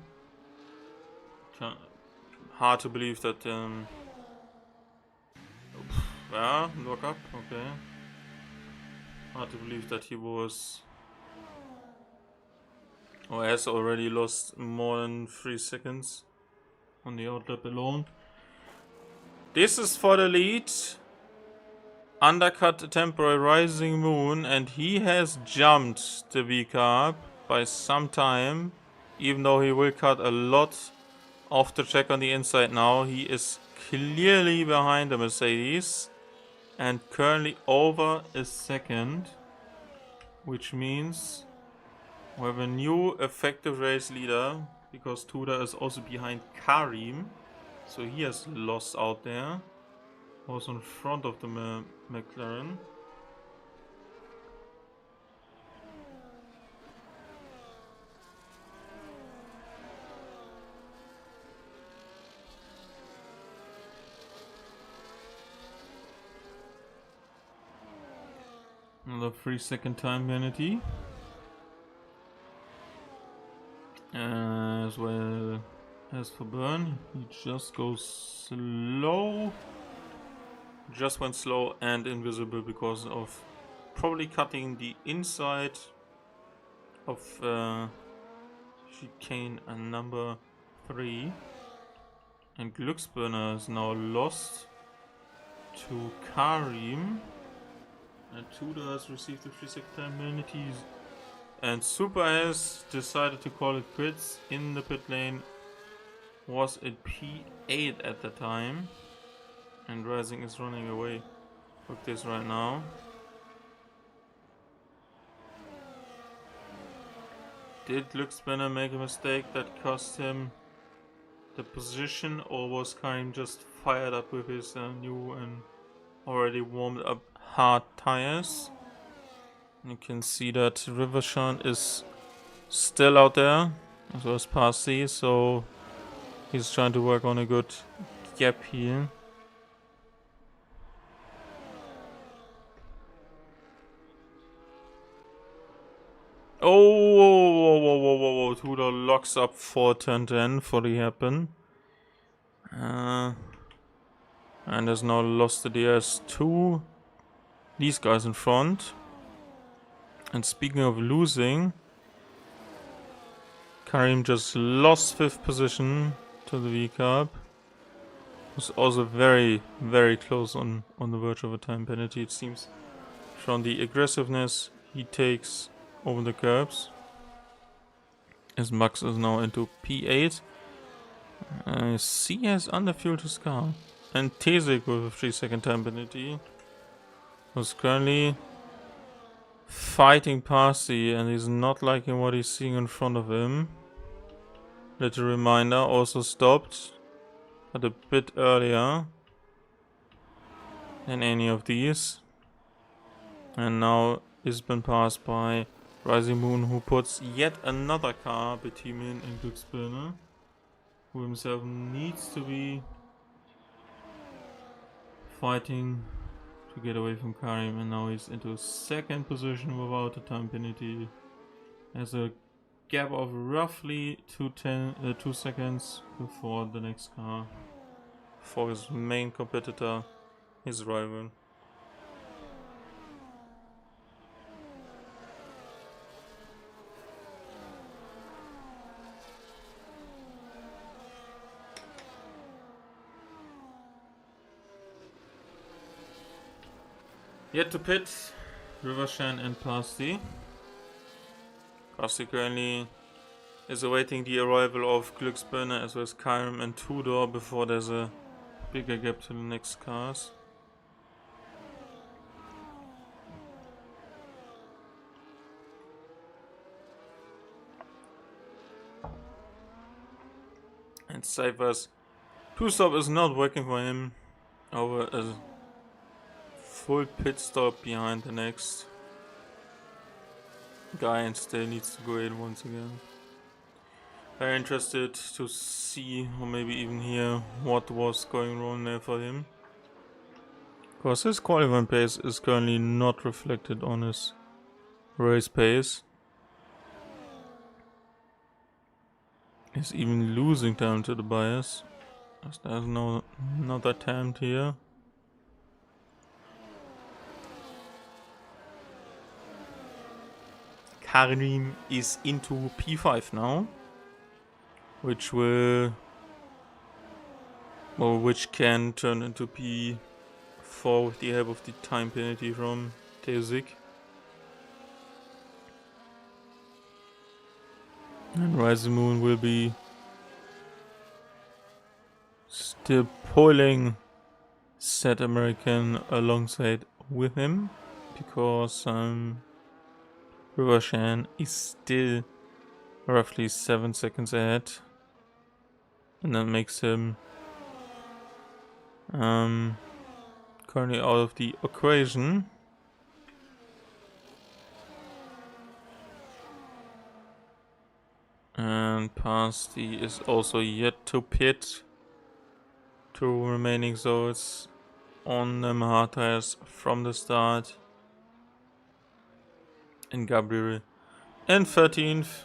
Hard to believe that. Yeah, look up. Okay. Hard to believe that he was. Or has already lost more than 3 seconds on the outlap alone. This is for the lead. Undercut temporary rising moon, and he has jumped the V-carb by some time. Even though he will cut a lot off the track on the inside now, he is clearly behind the Mercedes and currently over a second, which means we have a new effective race leader because Tudor is also behind Karim, so he has lost out there. Was in front of the McLaren. Another 3-second time penalty. As well as for Burn, he just goes slow. Just went slow and invisible because of probably cutting the inside of chicane number 3. And Glücksburner is now lost to Karim. And Tudor has received the 3-second time penalties. And Super has decided to call it quits in the pit lane. Was at P8 at the time. And Rising is running away with this right now. Did Glücksburner make a mistake that cost him the position, or was Karim just fired up with his new and already warmed up hard tires? You can see that Rivershan is still out there, as well as Parsi, so he's trying to work on a good gap here. Oh, whoa. Tudor locks up for turn 10 for the hairpin. And has now lost the DS2. These guys in front. And speaking of losing, Karim just lost 5th position to the V-carb. Was also very, very close on the verge of a time penalty, it seems, from the aggressiveness he takes over the curbs. As Max is now into P8. C has underfueled his car. And Tesik with a 3-second time penalty was currently fighting Parsi, and he's not liking what he's seeing in front of him. Little reminder, also stopped but a bit earlier than any of these. And now is been passed by Rising Moon, who puts yet another car between him and Glücksburner, who himself needs to be fighting to get away from Karim, and now he's into 2nd position without a time penalty. Has a gap of roughly 2 seconds before the next car for his main competitor, his rival. Yet to pit, Rivershan and Parsi. Parsi currently is awaiting the arrival of Glücksburner as well as Karim and Tudor before there's a bigger gap to the next cars. And Cypher's 2-stop is not working for him over a full pit stop behind the next guy, and still needs to go in once again. Very interested to see, or maybe even hear, what was going wrong there for him. Because his qualifying pace is currently not reflected on his race pace. He's even losing time to the bias. There's no another attempt here. Karim is into P5 now, which can turn into P4 with the help of the time penalty from Tezik. And Rising Moon will be still pulling Set American alongside with him, because Rivershan is still roughly 7 seconds ahead, and that makes him currently out of the equation. And Pasti is also yet to pit. 2 remaining zones on the hard tires from the start. And Gabriel in 13th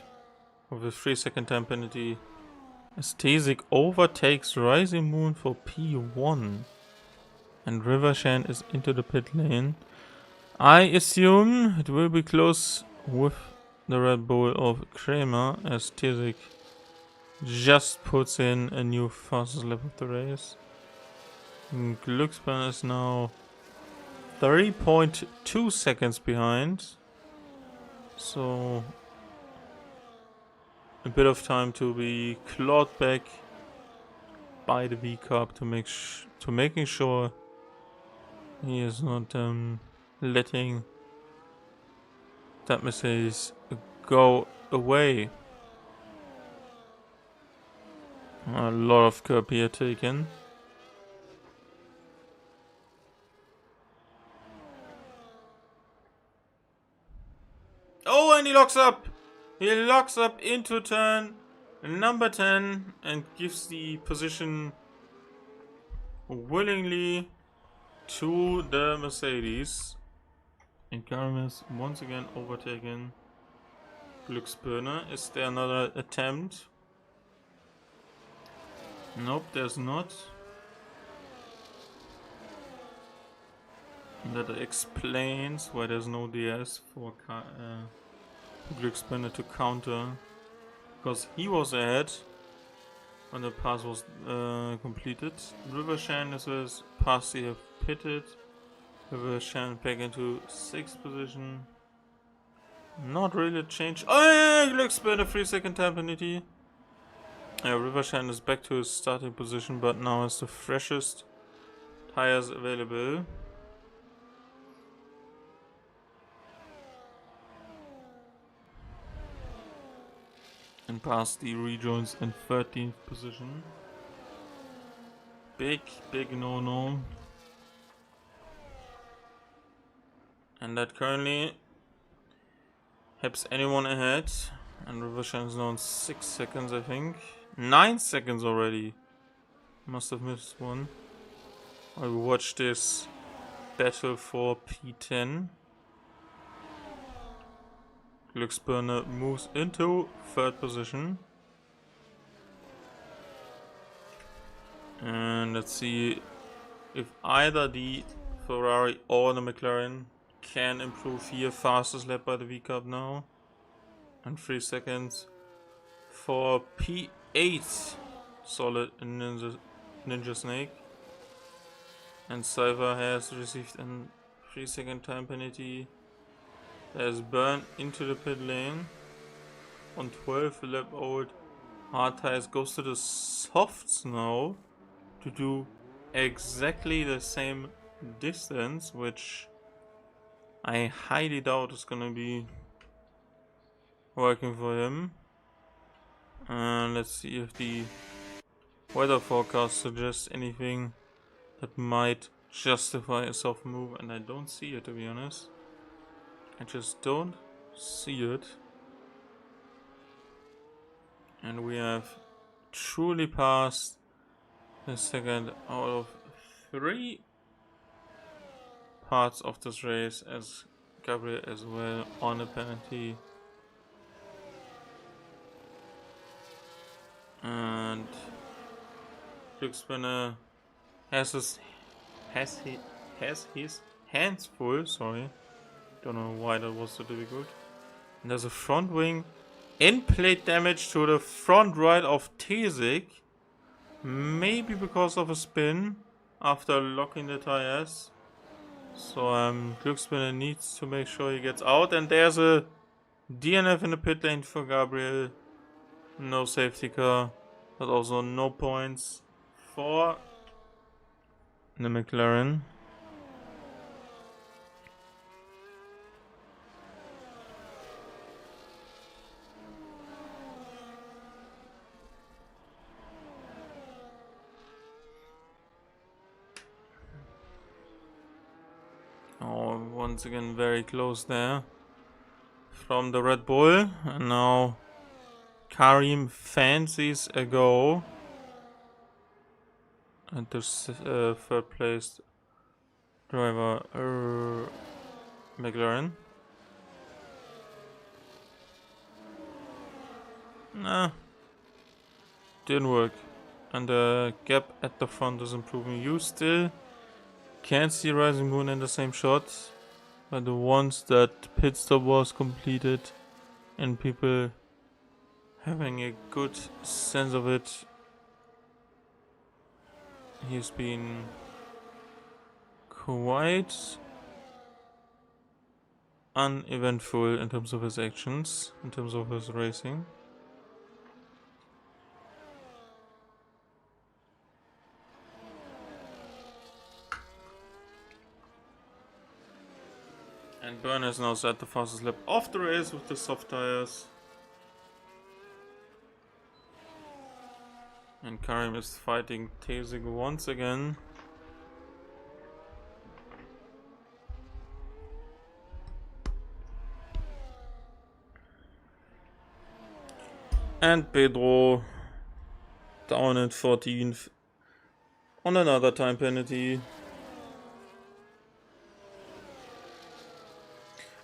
with a 3-second time penalty. As Tezik overtakes Rising Moon for P1. And Rivershan is into the pit lane. I assume it will be close with the Red Bull of Kramer, as Tezik just puts in a new fastest lap of the race. Glücksmann is now 3.2 seconds behind. So a bit of time to be clawed back by the V-Cup to making sure he is not letting that Mercedes go away. A lot of curb here taken. Oh, and he locks up! He locks up into turn number 10 and gives the position willingly to the Mercedes. And Karim is once again overtaken Glücksbirne. Is there another attempt? Nope, there's not. That explains why there's no DS for Glücksbirne to counter. Because he was ahead when the pass was completed. Rivershan is Pasti have pitted. Rivershan back into 6th position. Not really a change. Oh, Glücksbirne, 3-second time penalty. Rivershan is back to his starting position, but now has the freshest tires available. And Pasti rejoins in 13th position. Big no-no. And that currently helps anyone ahead. And Rivershan is now in 6 seconds, I think. 9 seconds already. Must have missed one. I will watch this battle for P10. Glücksbirne moves into 3rd position. And let's see if either the Ferrari or the McLaren can improve here. Fastest lap by the V-Cup now. And 3 seconds for P8. Solid Ninja Snake. And Cypher has received a 3-second time penalty. There's Burn into the pit lane. On 12 lap old hard tires goes to the softs now to do exactly the same distance, which I highly doubt is gonna be working for him. And let's see if the weather forecast suggests anything that might justify a soft move, and I don't see it, to be honest. I just don't see it. And we have truly passed the second out of 3 parts of this race, as Gabriel as well on a penalty. And Glücksspinner has his hands full. Sorry, don't know why that was so difficult. And there's a front wing end plate damage to the front right of Tesik, maybe because of a spin after locking the tires. So Glücksspinner needs to make sure he gets out, and there's a DNF in the pit lane for Gabriel. No safety car, but also no points for the McLaren. Oh, once again very close there from the Red Bull, and now Karim fancies a go at the third place driver McLaren. Nah, didn't work, and the gap at the front is improving. You still can't see Rising Moon in the same shot, but the ones that pit stop was completed and people having a good sense of it, he's been quite uneventful in terms of his actions, in terms of his racing. And Byrne has now set the fastest lap of the race with the soft tires. And Karim is fighting Tesik once again. And Pedro down at 14th on another time penalty.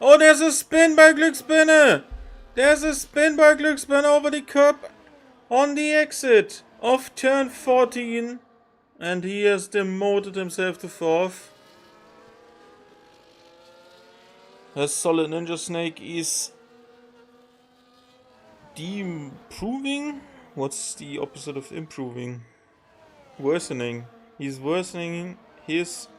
Oh, there's a spin by Glücksspinner! There's a spin by Glücksspinner over the curb on the exit of turn 14. And he has demoted himself to 4th. The Solid Ninja Snake is improving? What's the opposite of improving? Worsening. He's worsening his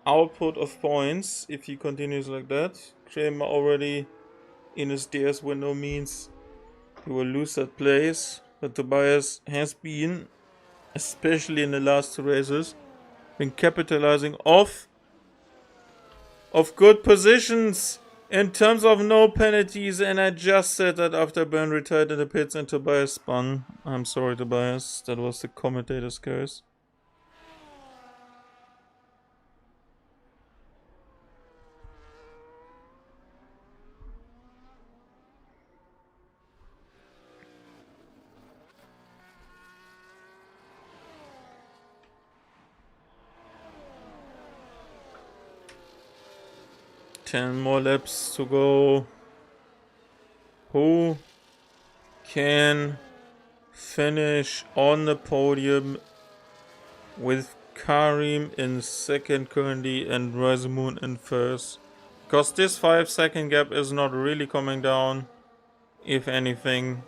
output of points if he continues like that. Kramer already in his DS window means he will lose that place, but Tobias has been, especially in the last two races, been capitalizing off of good positions in terms of no penalties, and I just said that after Byrne retired in the pits and Tobias spun. I'm sorry, Tobias, that was the commentator's curse. Ten more laps to go. Who can finish on the podium with Karim in second currently and Razamoon in first? Because this 5-second gap is not really coming down, if anything.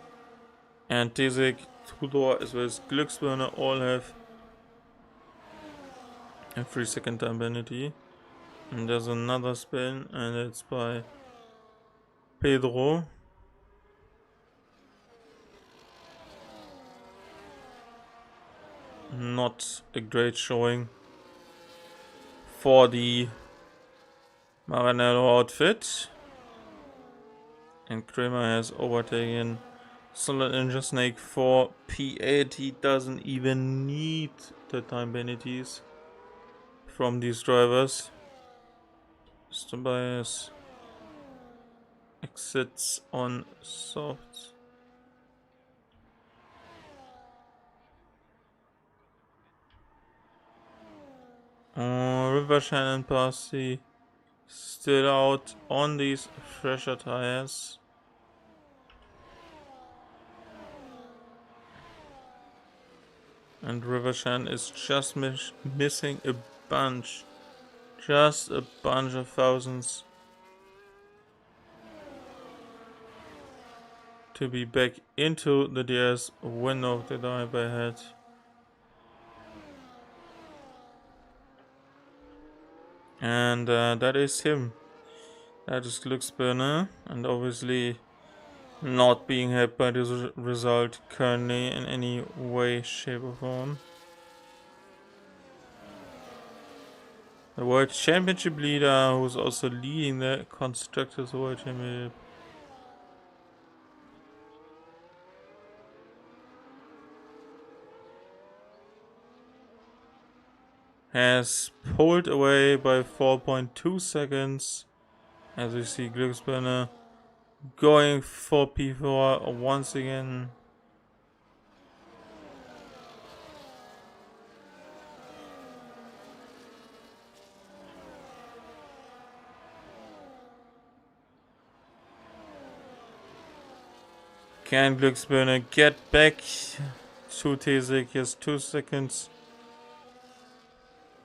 And Tesik, Tudor as well as Glücksspinner all have a 3-second time penalty. And there's another spin, and it's by Pedro. Not a great showing for the Maranello outfit. And Kramer has overtaken Solid Ninja Snake for P8. He doesn't even need the time penalties from these drivers. Tobias exits on soft. River Shannon past the still out on these fresher tires. And Rivershan is just missing a bunch. Just a bunch of thousands. To be back into the DS window of the dive ahead. And that is him. That is Glücksbirne. And obviously not being happy by this result currently in any way, shape or form. The World Championship leader, who's also leading the Constructors World Championship. Has pulled away by 4.2 seconds. As we see Glücksbirne going for P4 once again. Can Glücksbirne get back to Tesik? He has 2 seconds.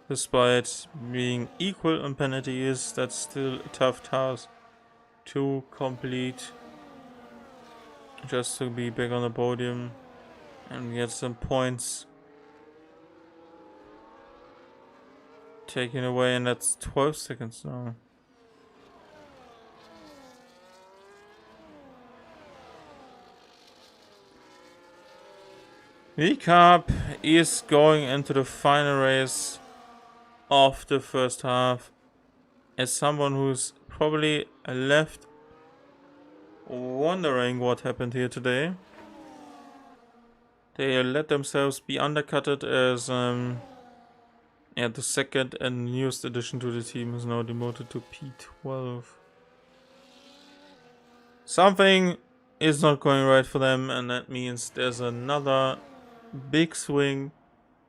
Despite being equal on penalties, that's still a tough task to complete. Just to be back on the podium and get some points taken away, and that's 12 seconds now. The Cup is going into the final race of the first half. As someone who's probably left wondering what happened here today, they let themselves be undercutted as the second and newest addition to the team is now demoted to P12. Something is not going right for them, and that means there's another big swing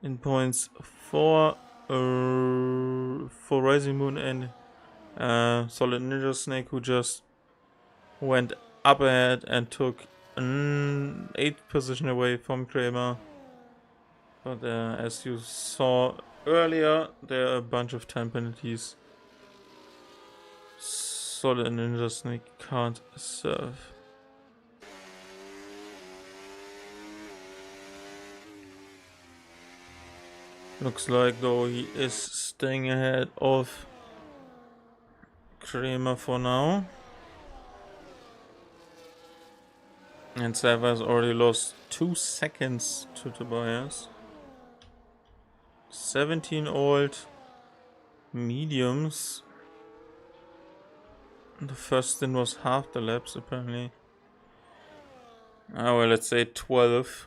in points for Rising Moon and Solid Ninja Snake, who just went up ahead and took an 8th position away from Kramer. But as you saw earlier, there are a bunch of time penalties. Solid Ninja Snake can't serve. Looks like though he is staying ahead of Kramer for now. And Sava has already lost 2 seconds to Tobias. 17 old mediums. The first stint was half the laps apparently. Well, let's say 12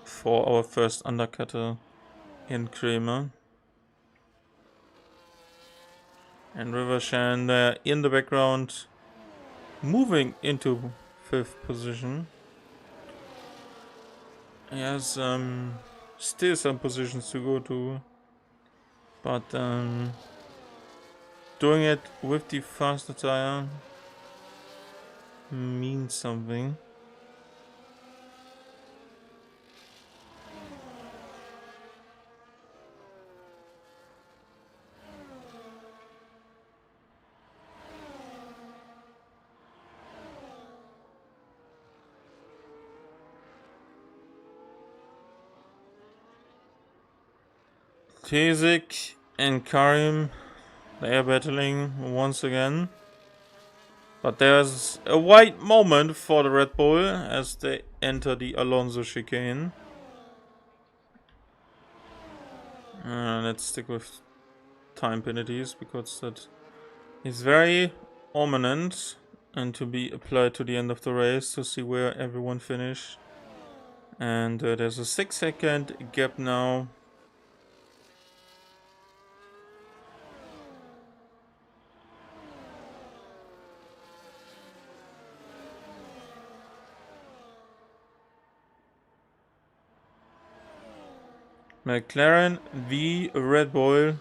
for our first undercutter in Kramer. And Rivershan in the background, moving into 5th position. He has still some positions to go to, but doing it with the faster tire means something. Tesik and Karim, they are battling once again. But there's a white moment for the Red Bull as they enter the Alonso chicane. Let's stick with time penalties because that is very ominous and to be applied to the end of the race to see where everyone finished. And there's a 6-second gap now. McLaren v Red Bull.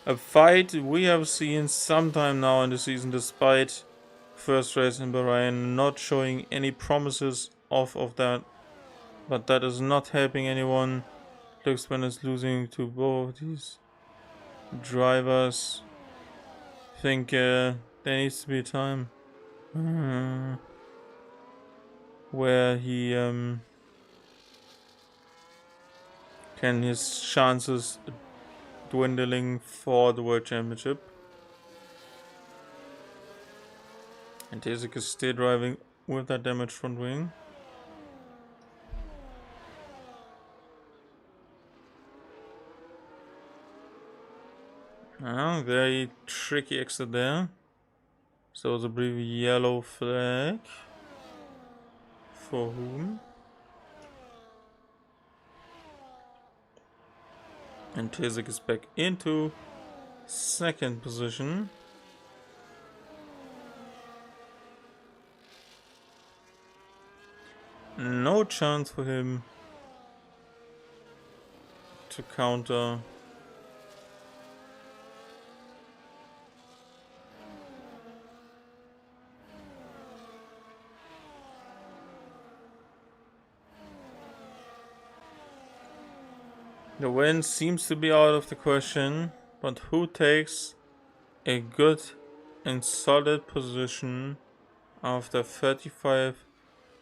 A fight we have seen sometime now in the season, despite first race in Bahrain not showing any promises of that. But that is not helping anyone. Glücksmann is losing to both these drivers. I think there needs to be a time where he can his chances dwindling for the World Championship. And Tesik is still driving with that damaged front wing. Very tricky exit there. So the brief yellow flag. For whom? And Tesik is back into second position. No chance for him to counter. The win seems to be out of the question, but who takes a good and solid position after 35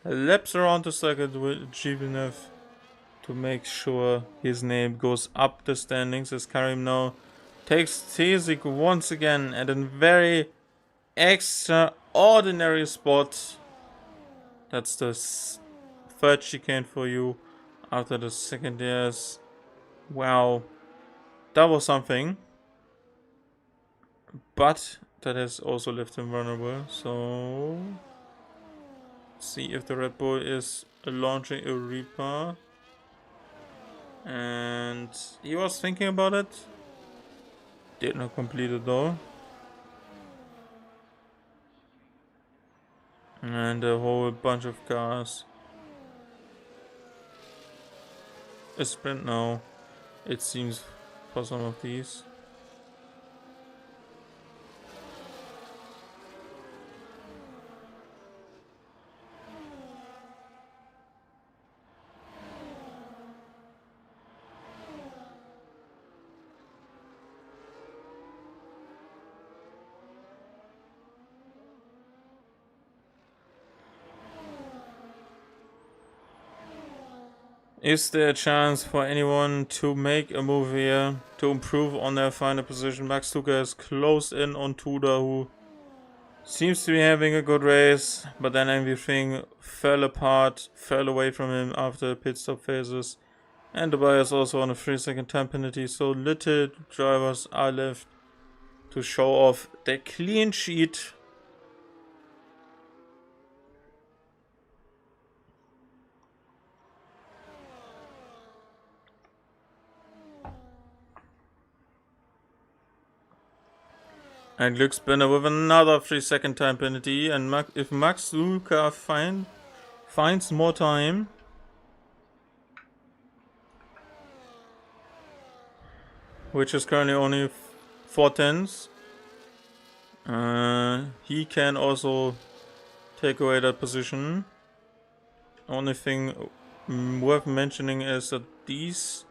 laps around the circuit with Jibinev to make sure his name goes up the standings, as Karim now takes Tesik once again at a very extraordinary spot. That's the third chicane for you after the second years. Wow, that was something. But that has also left him vulnerable. So let's see if the Red Bull is launching a Reaper. And he was thinking about it. Did not complete it though. And a whole bunch of cars. A sprint now, it seems, for some of these. Is there a chance for anyone to make a move here to improve on their final position? Max Tuka has closed in on Tuda, who seems to be having a good race, but then everything fell apart, fell away from him after pit stop phases. And Dubai is also on a 3-second time penalty, so little drivers are left to show off their clean sheet. And Glücksspinner with another 3-second time penalty. And if Max Luca finds more time, which is currently only 4/10, he can also take away that position. Only thing worth mentioning is that these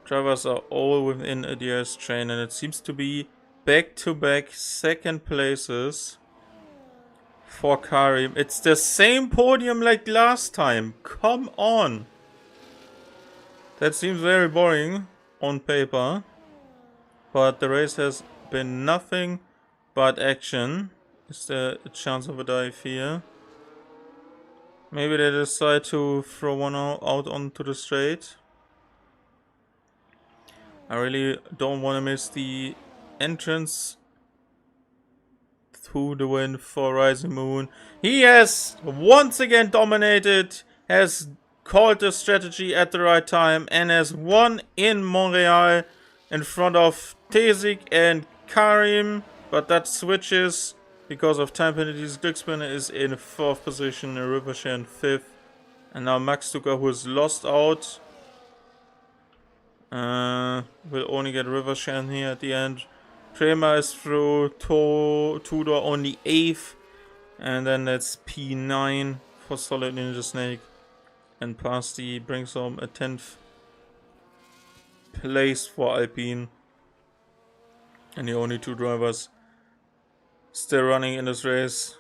drivers are all within a DRS train, and it seems to be back-to-back second places for Karim. It's the same podium like last time. Come on. That seems very boring on paper, but the race has been nothing but action. Is there a chance of a dive here? Maybe they decide to throw one out onto the straight. I really don't want to miss the entrance to the win for Rising Moon. He has once again dominated, has called the strategy at the right time, and has won in Montreal in front of Tesik and Karim. But that switches because of time penalties. Glücksspinner is in 4th position, Rivershare in 5th. And now Max Tuka, who is lost out, will only get Rivershare here at the end. Kramer is through, Tudor on the 8th, and then that's P9 for Solid Ninja Snake. And Pasti brings home a 10th place for Alpine. And the only 2 drivers still running in this race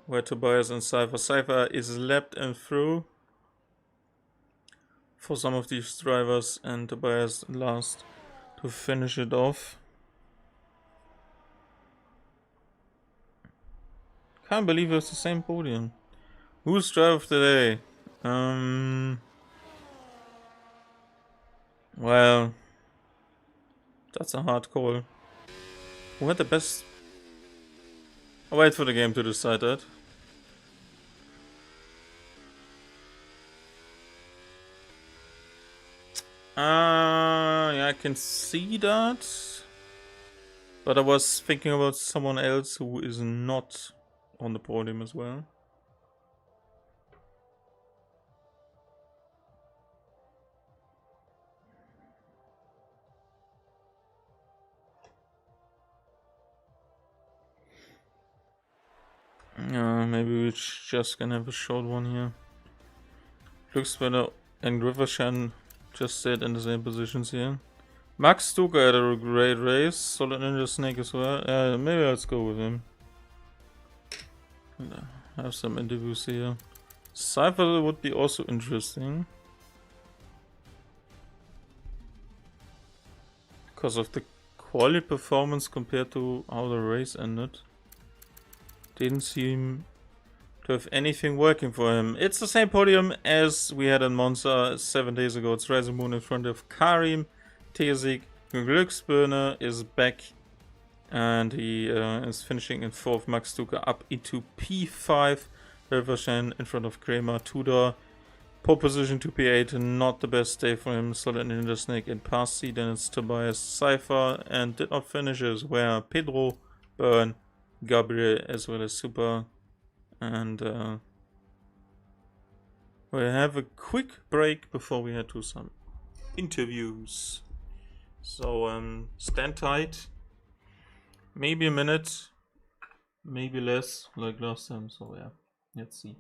were Tobias and Cypher. Cypher is lapped and through for some of these drivers, and Tobias last to finish it off. Can't believe it's the same podium. Who's driver of the day? Well, that's a hard call. Who had the best? I'll wait for the game to decide that. Yeah, I can see that. But I was thinking about someone else who is not on the podium as well. Maybe we just can have a short one here. Looks better, and Rivershan just stayed in the same positions here. Max Stuka had a great race. Solid Ninja Snake as well. Maybe let's go with him. Have some interviews here. Cypher would be also interesting. Because of the quality performance compared to how the race ended. Didn't seem to have anything working for him. It's the same podium as we had in Monza 7 days ago. It's Rezamoon in front of Karim. Tesik Glücksbirne is back. And he is finishing in 4th. Max Stuka up into P5. Rivershan in front of Kramer. Tudor. Pole position to P8. Not the best day for him. Solid Ninja Snake in Pasti. Then it's Tobias Cypher. And did not finish as well. Pedro, Byrne, Gabriel as well as Super. And we'll have a quick break before we head to some interviews. So stand tight. Maybe a minute, maybe less, like last time. So yeah, let's see.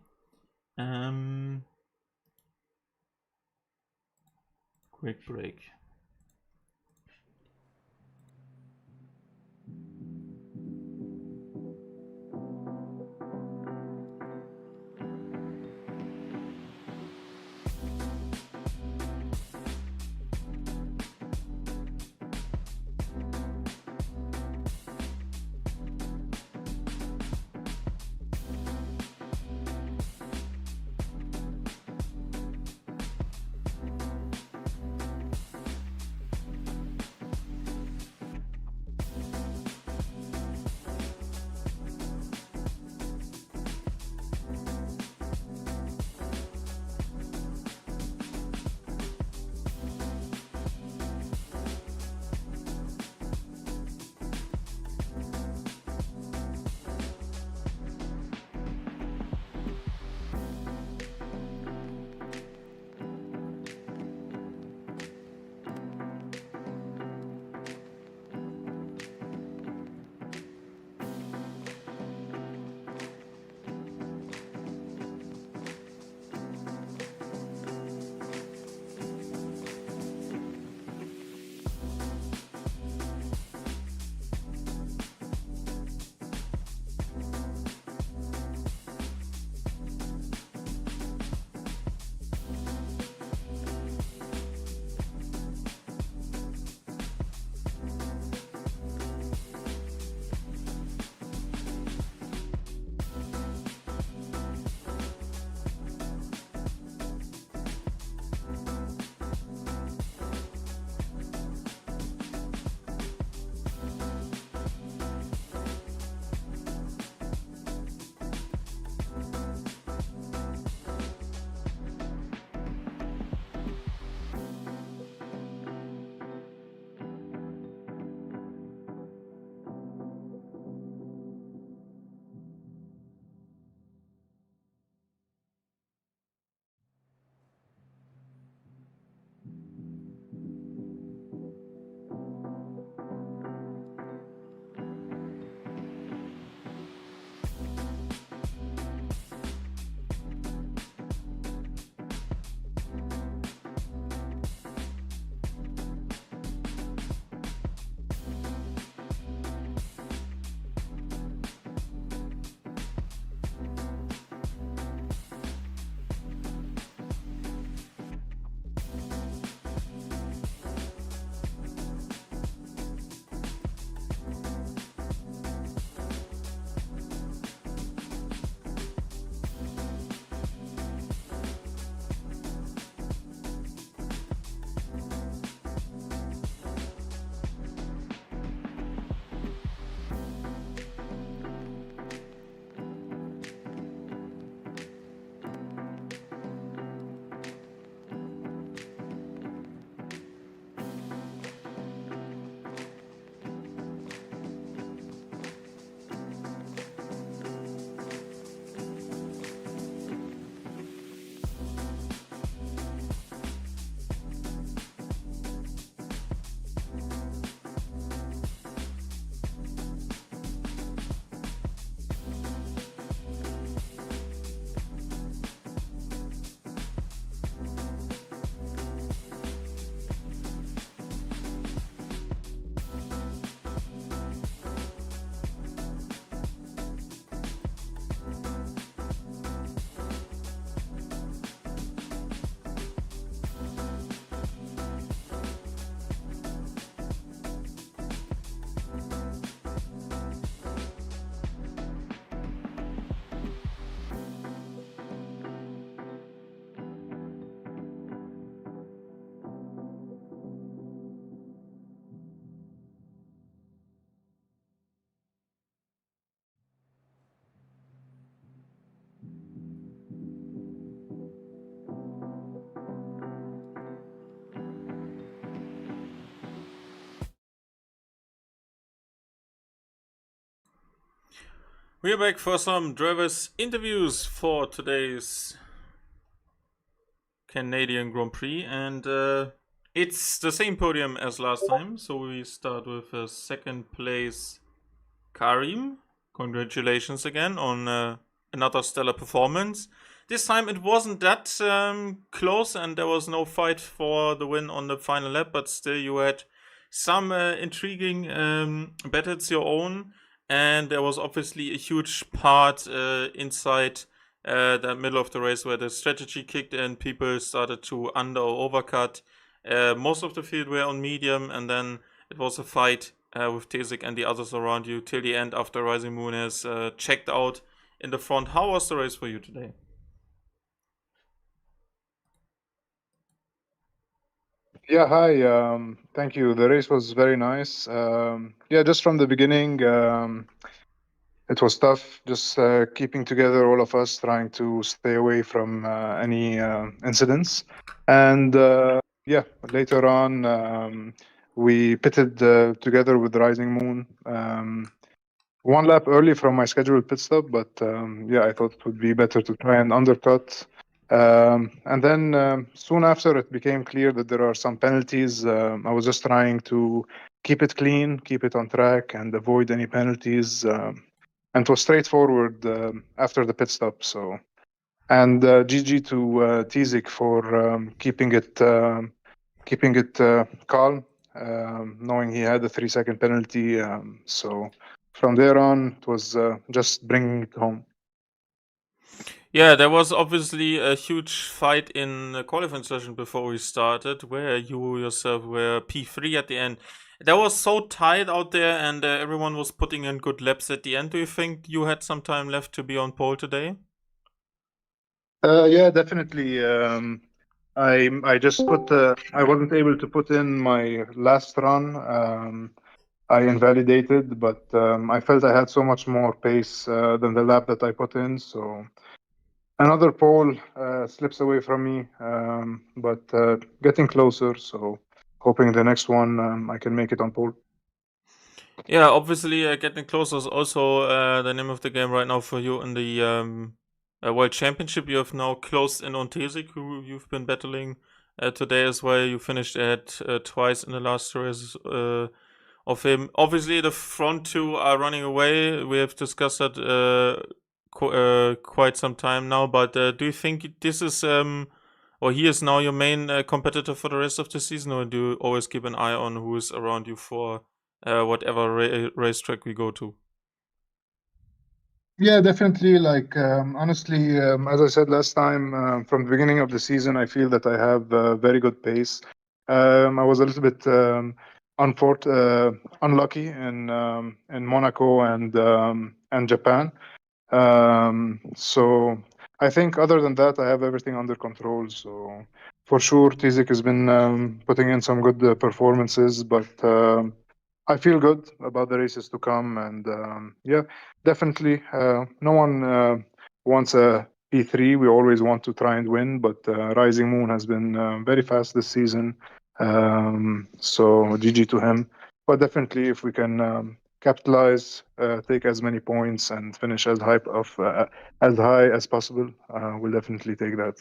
Quick break. We're back for some drivers' interviews for today's Canadian Grand Prix, and it's the same podium as last time. So we start with second place Karim. Congratulations again on another stellar performance. This time it wasn't that close, and there was no fight for the win on the final lap, but still you had some intriguing battles your own, and there was obviously a huge part inside the middle of the race where the strategy kicked in. People started to under or overcut. Most of the field were on medium, and then it was a fight with Tesik and the others around you till the end after Rising Moon has checked out in the front. How was the race for you today? Yeah, hi. Thank you. The race was very nice. Yeah, just from the beginning, it was tough. Just keeping together, all of us, trying to stay away from any incidents. And yeah, later on, we pitted together with Rising Moon. One lap early from my scheduled pit stop, but yeah, I thought it would be better to try and undercut. And then soon after, it became clear that there are some penalties. I was just trying to keep it clean, keep it on track, and avoid any penalties. And it was straightforward after the pit stop. So, and GG to Tizik for keeping it calm, knowing he had a 3-second penalty. So from there on, it was just bringing it home. Yeah, there was obviously a huge fight in the qualifying session before we started, where you yourself were P3 at the end. That was so tight out there, and everyone was putting in good laps at the end. Do you think you had some time left to be on pole today? Yeah, definitely. I just put I wasn't able to put in my last run. I invalidated, but I felt I had so much more pace than the lap that I put in. So another pole slips away from me, but getting closer. So hoping the next one I can make it on pole. Yeah, obviously, getting closer is also the name of the game right now for you in the World Championship. You have now closed in on Tesik, who you've been battling today as well. You finished at twice in the last races of him. Obviously, the front two are running away. We have discussed that quite some time now. But do you think this is or he is now your main competitor for the rest of the season, or do you always keep an eye on who is around you for whatever racetrack we go to? Yeah, definitely. Like, honestly, as I said last time, from the beginning of the season, I feel that I have very good pace. I was a little bit unlucky in Monaco and Japan. So I think other than that, I have everything under control. So for sure, Tizik has been putting in some good performances, but I feel good about the races to come. And yeah, definitely, no one wants a P3. We always want to try and win, but Rising Moon has been very fast this season. So GG to him. But definitely, if we can capitalize, take as many points, and finish as high as possible, we'll definitely take that.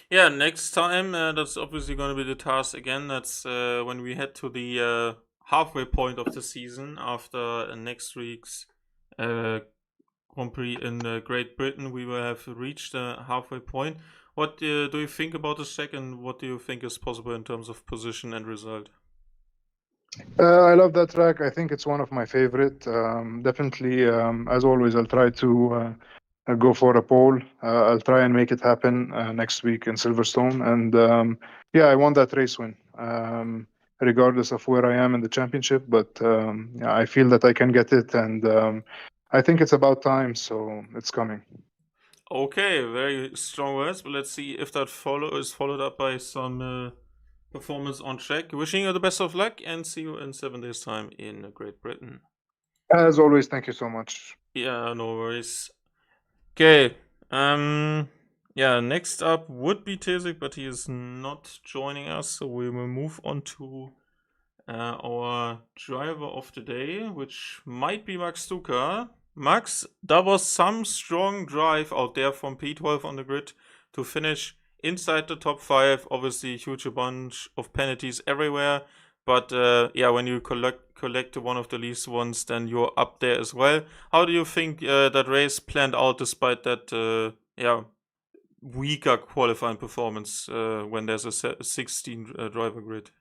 Yeah, next time that's obviously going to be the task again. That's when we head to the halfway point of the season after next week's Grand Prix in Great Britain. We will have reached the halfway point. What do you think about the second? What do you think is possible in terms of position and result? I love that track. I think it's one of my favorite. Definitely, as always, I'll try to go for a pole. I'll try and make it happen next week in Silverstone. And yeah, I want that race win, regardless of where I am in the championship. But yeah, I feel that I can get it, and I think it's about time. So it's coming. Okay, very strong words, but let's see if that is followed up by some performance on track. Wishing you the best of luck and see you in 7 days' time in Great Britain. As always, thank you so much. Yeah, no worries. Okay. Yeah, next up would be Tesik, but he is not joining us, so we will move on to our driver of the day, which might be Max Stuka. Max, there was some strong drive out there from P12 on the grid to finish inside the top 5. Obviously, huge a bunch of penalties everywhere. But when you collect one of the least ones, then you're up there as well. How do you think that race planned out despite that weaker qualifying performance when there's a 16 driver grid?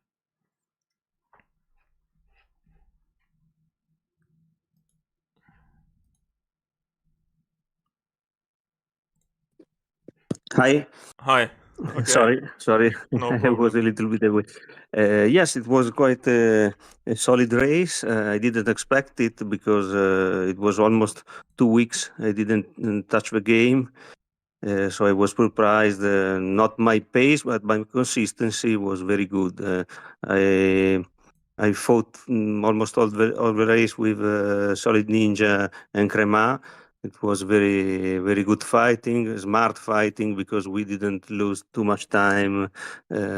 Hi. Hi. Okay. Sorry, No I was a problem. little bit away. Yes, it was quite a solid race. I didn't expect it because it was almost 2 weeks. I didn't touch the game, so I was surprised. Not my pace, but my consistency was very good. I I fought almost all the race with Solid Ninja and Crema. It was very good fighting, smart fighting, because we didn't lose too much time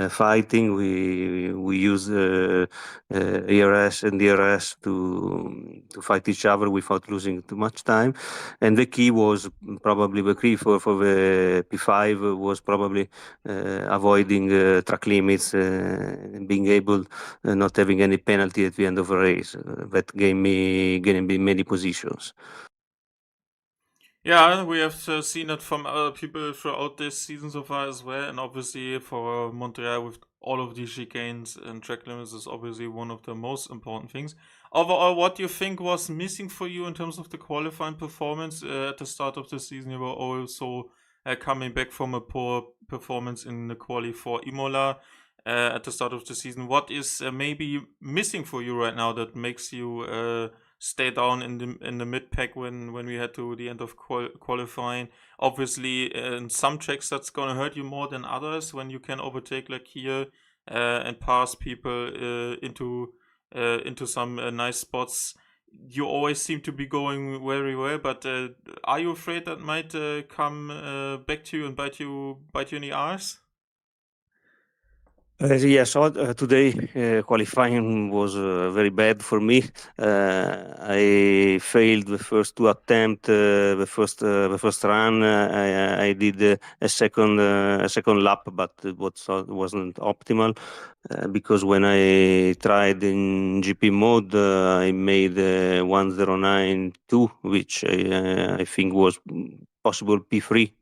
fighting. We used ERS and DRS to fight each other without losing too much time. And the key was probably the key for the P5 was probably avoiding track limits, being able not having any penalty at the end of a race. That gave me many positions. Yeah, we have seen it from other people throughout this season so far as well, and obviously for Montreal with all of these chicanes and track limits is obviously one of the most important things. Overall, what do you think was missing for you in terms of the qualifying performance at the start of the season? You were also coming back from a poor performance in the quali for Imola at the start of the season. What is maybe missing for you right now that makes you stay down in the mid pack when we head to the end of qualifying? Obviously, in some tracks that's gonna hurt you more than others when you can overtake like here and pass people into some nice spots. You always seem to be going very well, but are you afraid that might come back to you and bite you in the arse? Yes, today qualifying was very bad for me. I failed the first two attempts. The first run, I did a second lap, but it wasn't optimal because when I tried in GP mode, I made 1:09.2, which I think was possible P3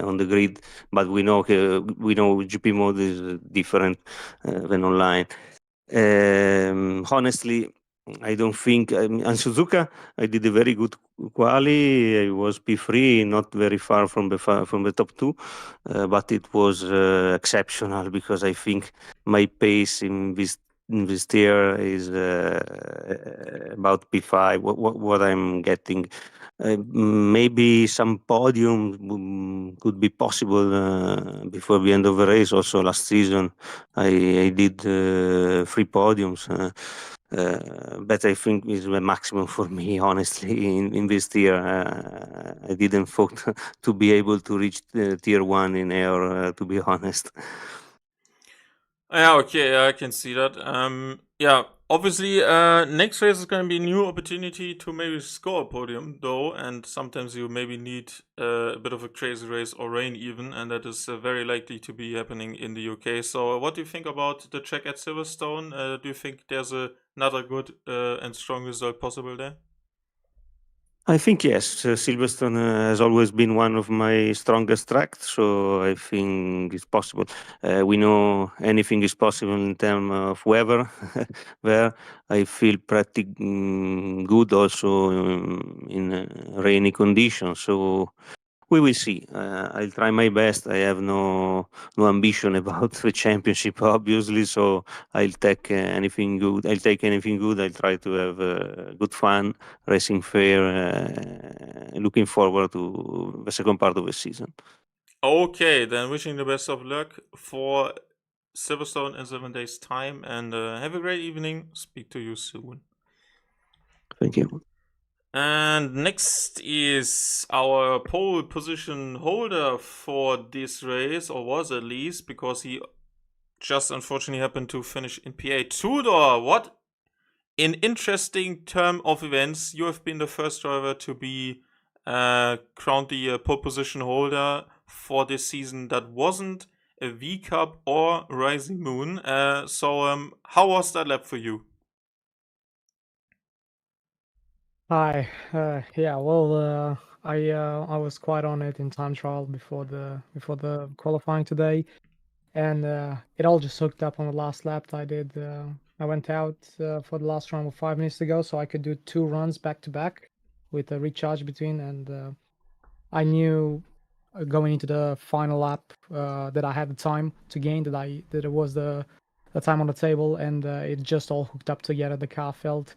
on the grid, but we know GP mode is different than online. Honestly, I don't think on Suzuka I did a very good quali. I was P3, not very far from the top two, but it was exceptional because I think my pace in this tier is about P5. What I'm getting. Maybe some podium could be possible before the end of the race. Also, last season I did 3 podiums, but I think is the maximum for me, honestly, in this tier. I didn't thought to be able to reach tier 1 in air, to be honest. Yeah, okay, I can see that. Obviously, next race is going to be a new opportunity to maybe score a podium, though, and sometimes you maybe need a bit of a crazy race or rain even, and that is very likely to be happening in the UK. So, what do you think about the track at Silverstone? Do you think there's another good and strong result possible there? I think yes, Silverstone has always been one of my strongest tracks, so I think it's possible. We know anything is possible in terms of weather. There, I feel pretty good also in rainy conditions. So we will see. I'll try my best. I have no ambition about the championship, obviously. So I'll take anything good. I'll try to have good fun, racing fair. Looking forward to the second part of the season. Okay, then wishing the best of luck for Silverstone in 7 days' time, and have a great evening. Speak to you soon. Thank you. And next is our pole position holder for this race, or was at least, because he just unfortunately happened to finish in P8. Tudor, what in interesting term of events, you have been the first driver to be crowned the pole position holder for this season that wasn't a V Cup or Rising Moon. So how was that lap for you? Hi. Yeah. Well, I was quite on it in time trial before the qualifying today, and it all just hooked up on the last lap that I did. I went out for the last run with 5 minutes to go, so I could do 2 runs back to back with a recharge between, and I knew going into the final lap that I had the time to gain, that it was the time on the table, and it just all hooked up together. The car felt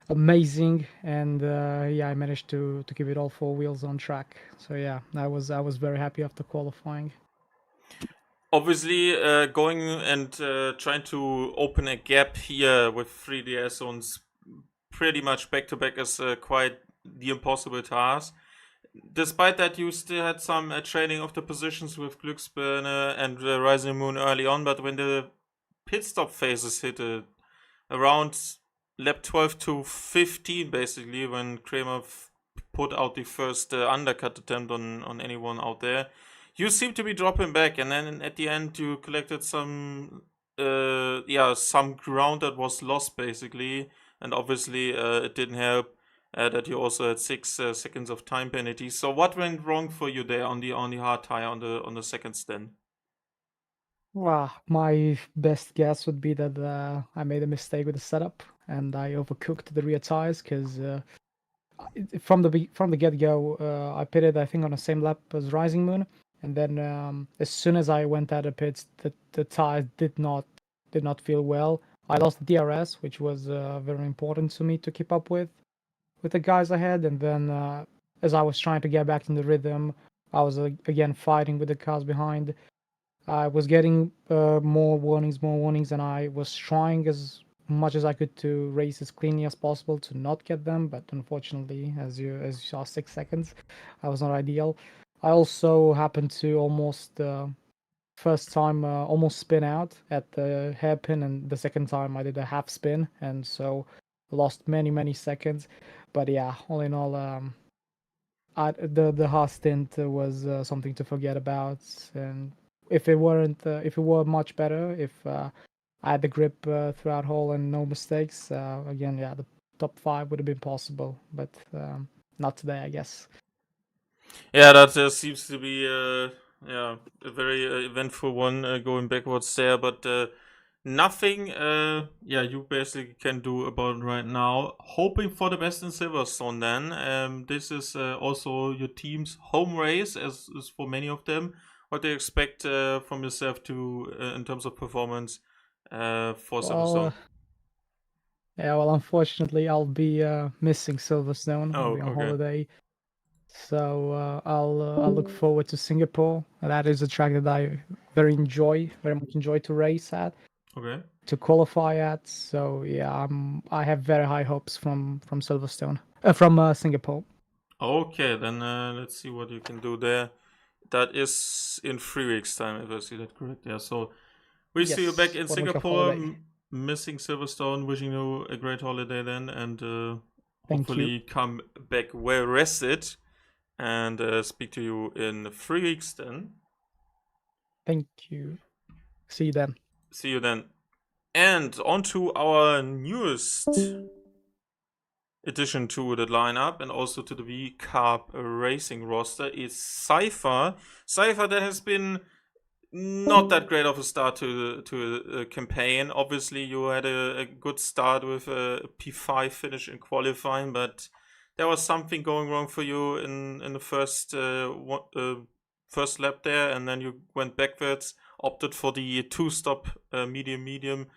amazing, and yeah, I managed to keep it all 4 wheels on track. So yeah, I was very happy after qualifying. Obviously, going and trying to open a gap here with 3DS zones pretty much back to back is quite the impossible task. Despite that, you still had some training of the positions with Glücksbirne and Rising Moon early on, but when the pit stop phases hit around lap 12 to 15, basically, when Kramer put out the first undercut attempt on anyone out there, you seem to be dropping back, and then at the end you collected some ground that was lost, basically, and obviously it didn't help that you also had 6 seconds of time penalty. So what went wrong for you there on the hard tire on the second stint? Well, my best guess would be that I made a mistake with the setup and I overcooked the rear tires because from the get-go I pitted, I think, on the same lap as Rising Moon, and then as soon as I went out of pits, the tires did not feel well. I lost DRS, which was very important to me to keep up with the guys ahead, and then as I was trying to get back in the rhythm, I was again fighting with the cars behind. I was getting more warnings, and I was trying as much as I could to race as cleanly as possible to not get them. But unfortunately, as you saw, 6 seconds, I was not ideal. I also happened to almost first time almost spin out at the hairpin, and the second time I did a half spin, and so lost many seconds. But yeah, all in all, the hard stint was something to forget about, and if it were much better, if I had the grip throughout whole and no mistakes, again, yeah, the top 5 would have been possible, but not today, I guess. Yeah, that seems to be a very eventful one going backwards there, but nothing you basically can do about it right now. Hoping for the best in Silverstone then. This is also your team's home race, as is for many of them. What do you expect from yourself to in terms of performance for Silverstone? Yeah, well, unfortunately, I'll be missing Silverstone. I'll be on okay. holiday. So I'll look forward to Singapore. That is a track that I very much enjoy to race at. Okay. To qualify at. So yeah, I have very high hopes from Silverstone, from Singapore. Okay, then let's see what you can do there. That is in 3 weeks' time, if I see that correct. Yeah, so we see you back in Singapore, missing Silverstone. Wishing you a great holiday then, and hopefully come back well rested, and speak to you in 3 weeks then. Thank you. See you then. See you then. And on to our newest addition to the lineup and also to the V Cup racing roster is Cypher. Cypher that has been not that great of a start to a campaign. Obviously, you had a good start with a P5 finish in qualifying, but there was something going wrong for you in the first lap there, and then you went backwards, opted for the 2-stop medium,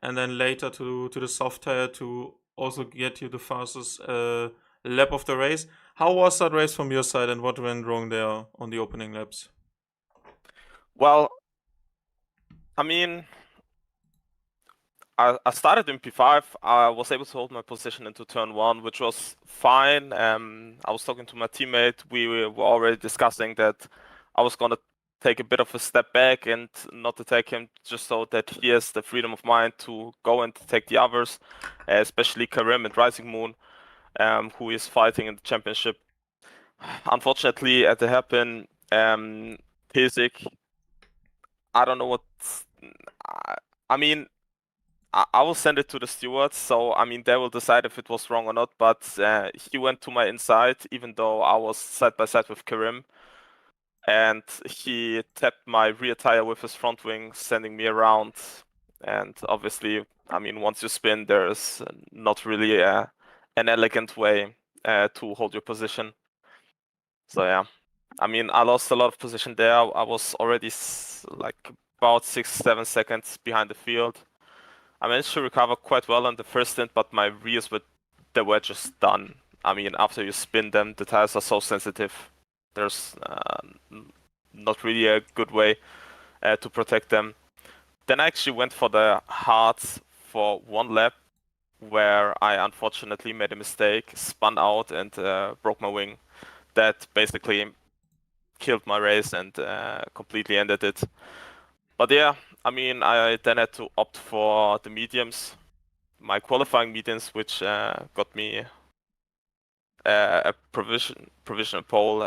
and then later to the soft tire to also get you the fastest lap of the race. How was that race from your side, and what went wrong there on the opening laps? Well, I mean, I started in P5. I was able to hold my position into turn 1, which was fine. I was talking to my teammate. We were already discussing that I was gonna take a bit of a step back and not attack him, just so that he has the freedom of mind to go and take the others, especially Karim and Rising Moon, who is fighting in the championship. Unfortunately, at the hairpin, Pizik, I don't know what. I mean, I will send it to the stewards, so I mean they will decide if it was wrong or not. But he went to my inside, even though I was side by side with Karim, and he tapped my rear tire with his front wing, sending me around. And obviously, I mean, once you spin, there's not really an elegant way to hold your position. So yeah, I mean, I lost a lot of position there. I was already like about 6-7 seconds behind the field. I managed to recover quite well on the first stint, but my rears were just done. I mean, after you spin them, the tires are so sensitive. There's not really a good way to protect them. Then I actually went for the hards for one lap, where I unfortunately made a mistake, spun out and broke my wing. That basically killed my race and completely ended it. But yeah, I mean, I then had to opt for the mediums, my qualifying mediums, which got me a provisional pole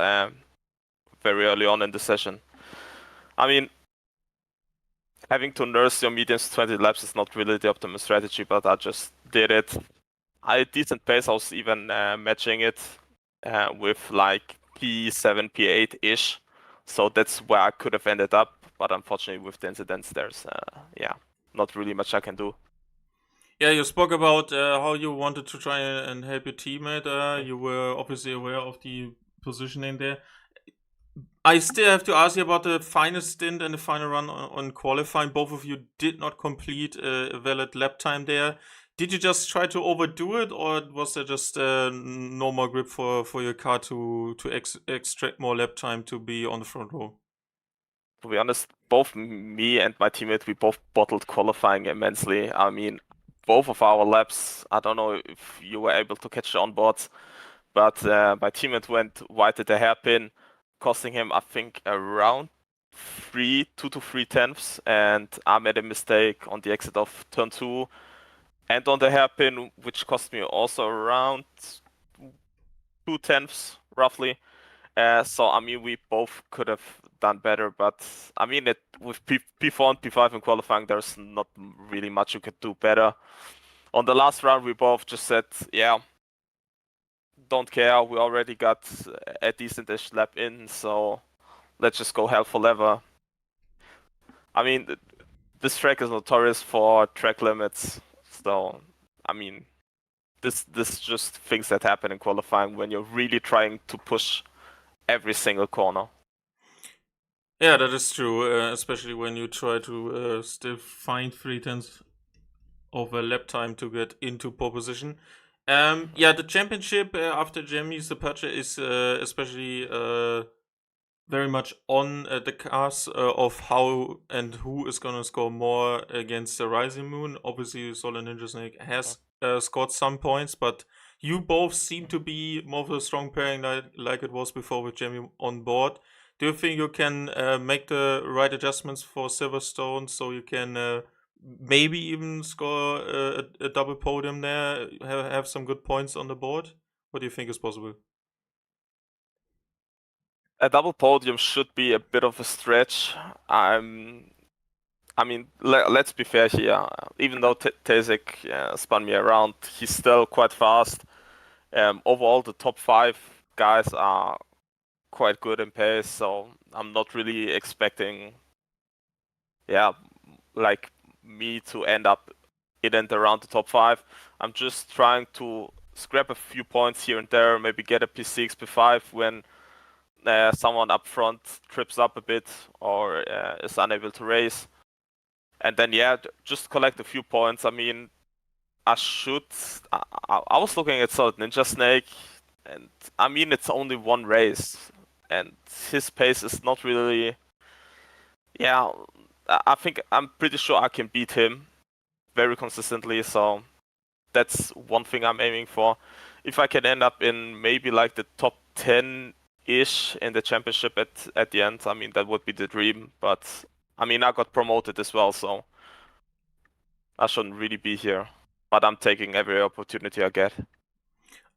very early on in the session. I mean, having to nurse your mediums 20 laps is not really the optimum strategy, but I just did it. I had decent pace. I was even matching it with like P7, P8-ish. So that's where I could have ended up. But unfortunately, with the incidents, there's not really much I can do. Yeah, you spoke about how you wanted to try and help your teammate. You were obviously aware of the positioning there. I still have to ask you about the final stint and the final run on qualifying. Both of you did not complete a valid lap time there. Did you just try to overdo it, or was there just no more grip for your car to extract more lap time to be on the front row? To be honest, both me and my teammate, we both bottled qualifying immensely. I mean, both of our laps, I don't know if you were able to catch the onboards, but my teammate went wide at the hairpin, costing him, I think, around 2 to 3 tenths, and I made a mistake on the exit of turn 2 and on the hairpin, which cost me also around 2 tenths, roughly. So, I mean, we both could have done better, but I mean, with P4 and P5 in qualifying, there's not really much you could do better. On the last round, we both just said, yeah, don't care, we already got a decent-ish lap in, so let's just go hell for leather. I mean, this track is notorious for track limits, so, I mean, this just things that happen in qualifying when you're really trying to push every single corner. Yeah, that is true, especially when you try to still find 3/10 of a lap time to get into pole position. Yeah, the championship after Jamie's departure is especially very much on the cars of how and who is going to score more against the Rising Moon. Obviously, Solar Ninja Snake has scored some points, but you both seem to be more of a strong pairing like it was before with Jamie on board. Do you think you can make the right adjustments for Silverstone so you can maybe even score a double podium there, have some good points on the board? What do you think is possible? A double podium should be a bit of a stretch. I mean, let's be fair here. Even though Tezek spun me around, he's still quite fast. Overall, the top 5 guys are quite good in pace, so I'm not really expecting, like me to end up in and around the top 5. I'm just trying to scrap a few points here and there, maybe get a P6, P5 when someone up front trips up a bit or is unable to race. And then, just collect a few points. I mean, I was looking at Solid Ninja Snake, and I mean, it's only one race, and his pace is not really. Yeah, I'm pretty sure I can beat him very consistently, so that's one thing I'm aiming for. If I can end up in maybe like the top 10 ish in the championship at the end. I mean, that would be the dream. But I mean, I got promoted as well, so I shouldn't really be here. But I'm taking every opportunity I get.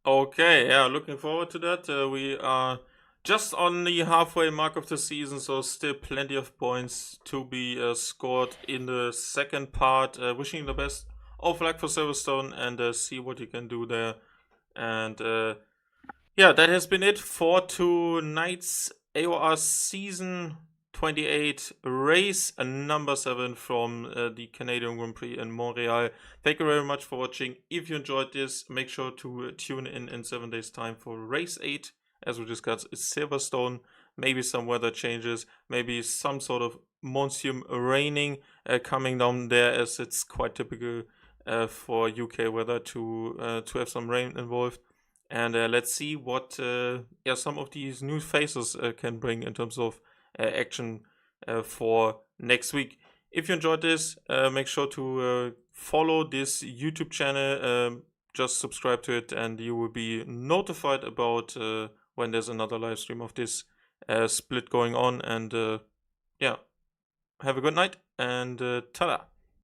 Okay, yeah, looking forward to that. We are just on the halfway mark of the season, so still plenty of points to be scored in the second part. Wishing you the best of luck for Silverstone and see what you can do there. And yeah, that has been it for tonight's AOR Season 28 race number 7 from the Canadian Grand Prix in Montreal. Thank you very much for watching. If you enjoyed this, make sure to tune in 7 days time for race 8. As we discussed, it's Silverstone. Maybe some weather changes, maybe some sort of monsoon raining coming down there, as it's quite typical for UK weather to have some rain involved. And let's see what some of these new faces can bring in terms of action for next week. If you enjoyed this, make sure to follow this YouTube channel. Just subscribe to it and you will be notified about when there's another live stream of this split going on. And yeah, have a good night and ta-da!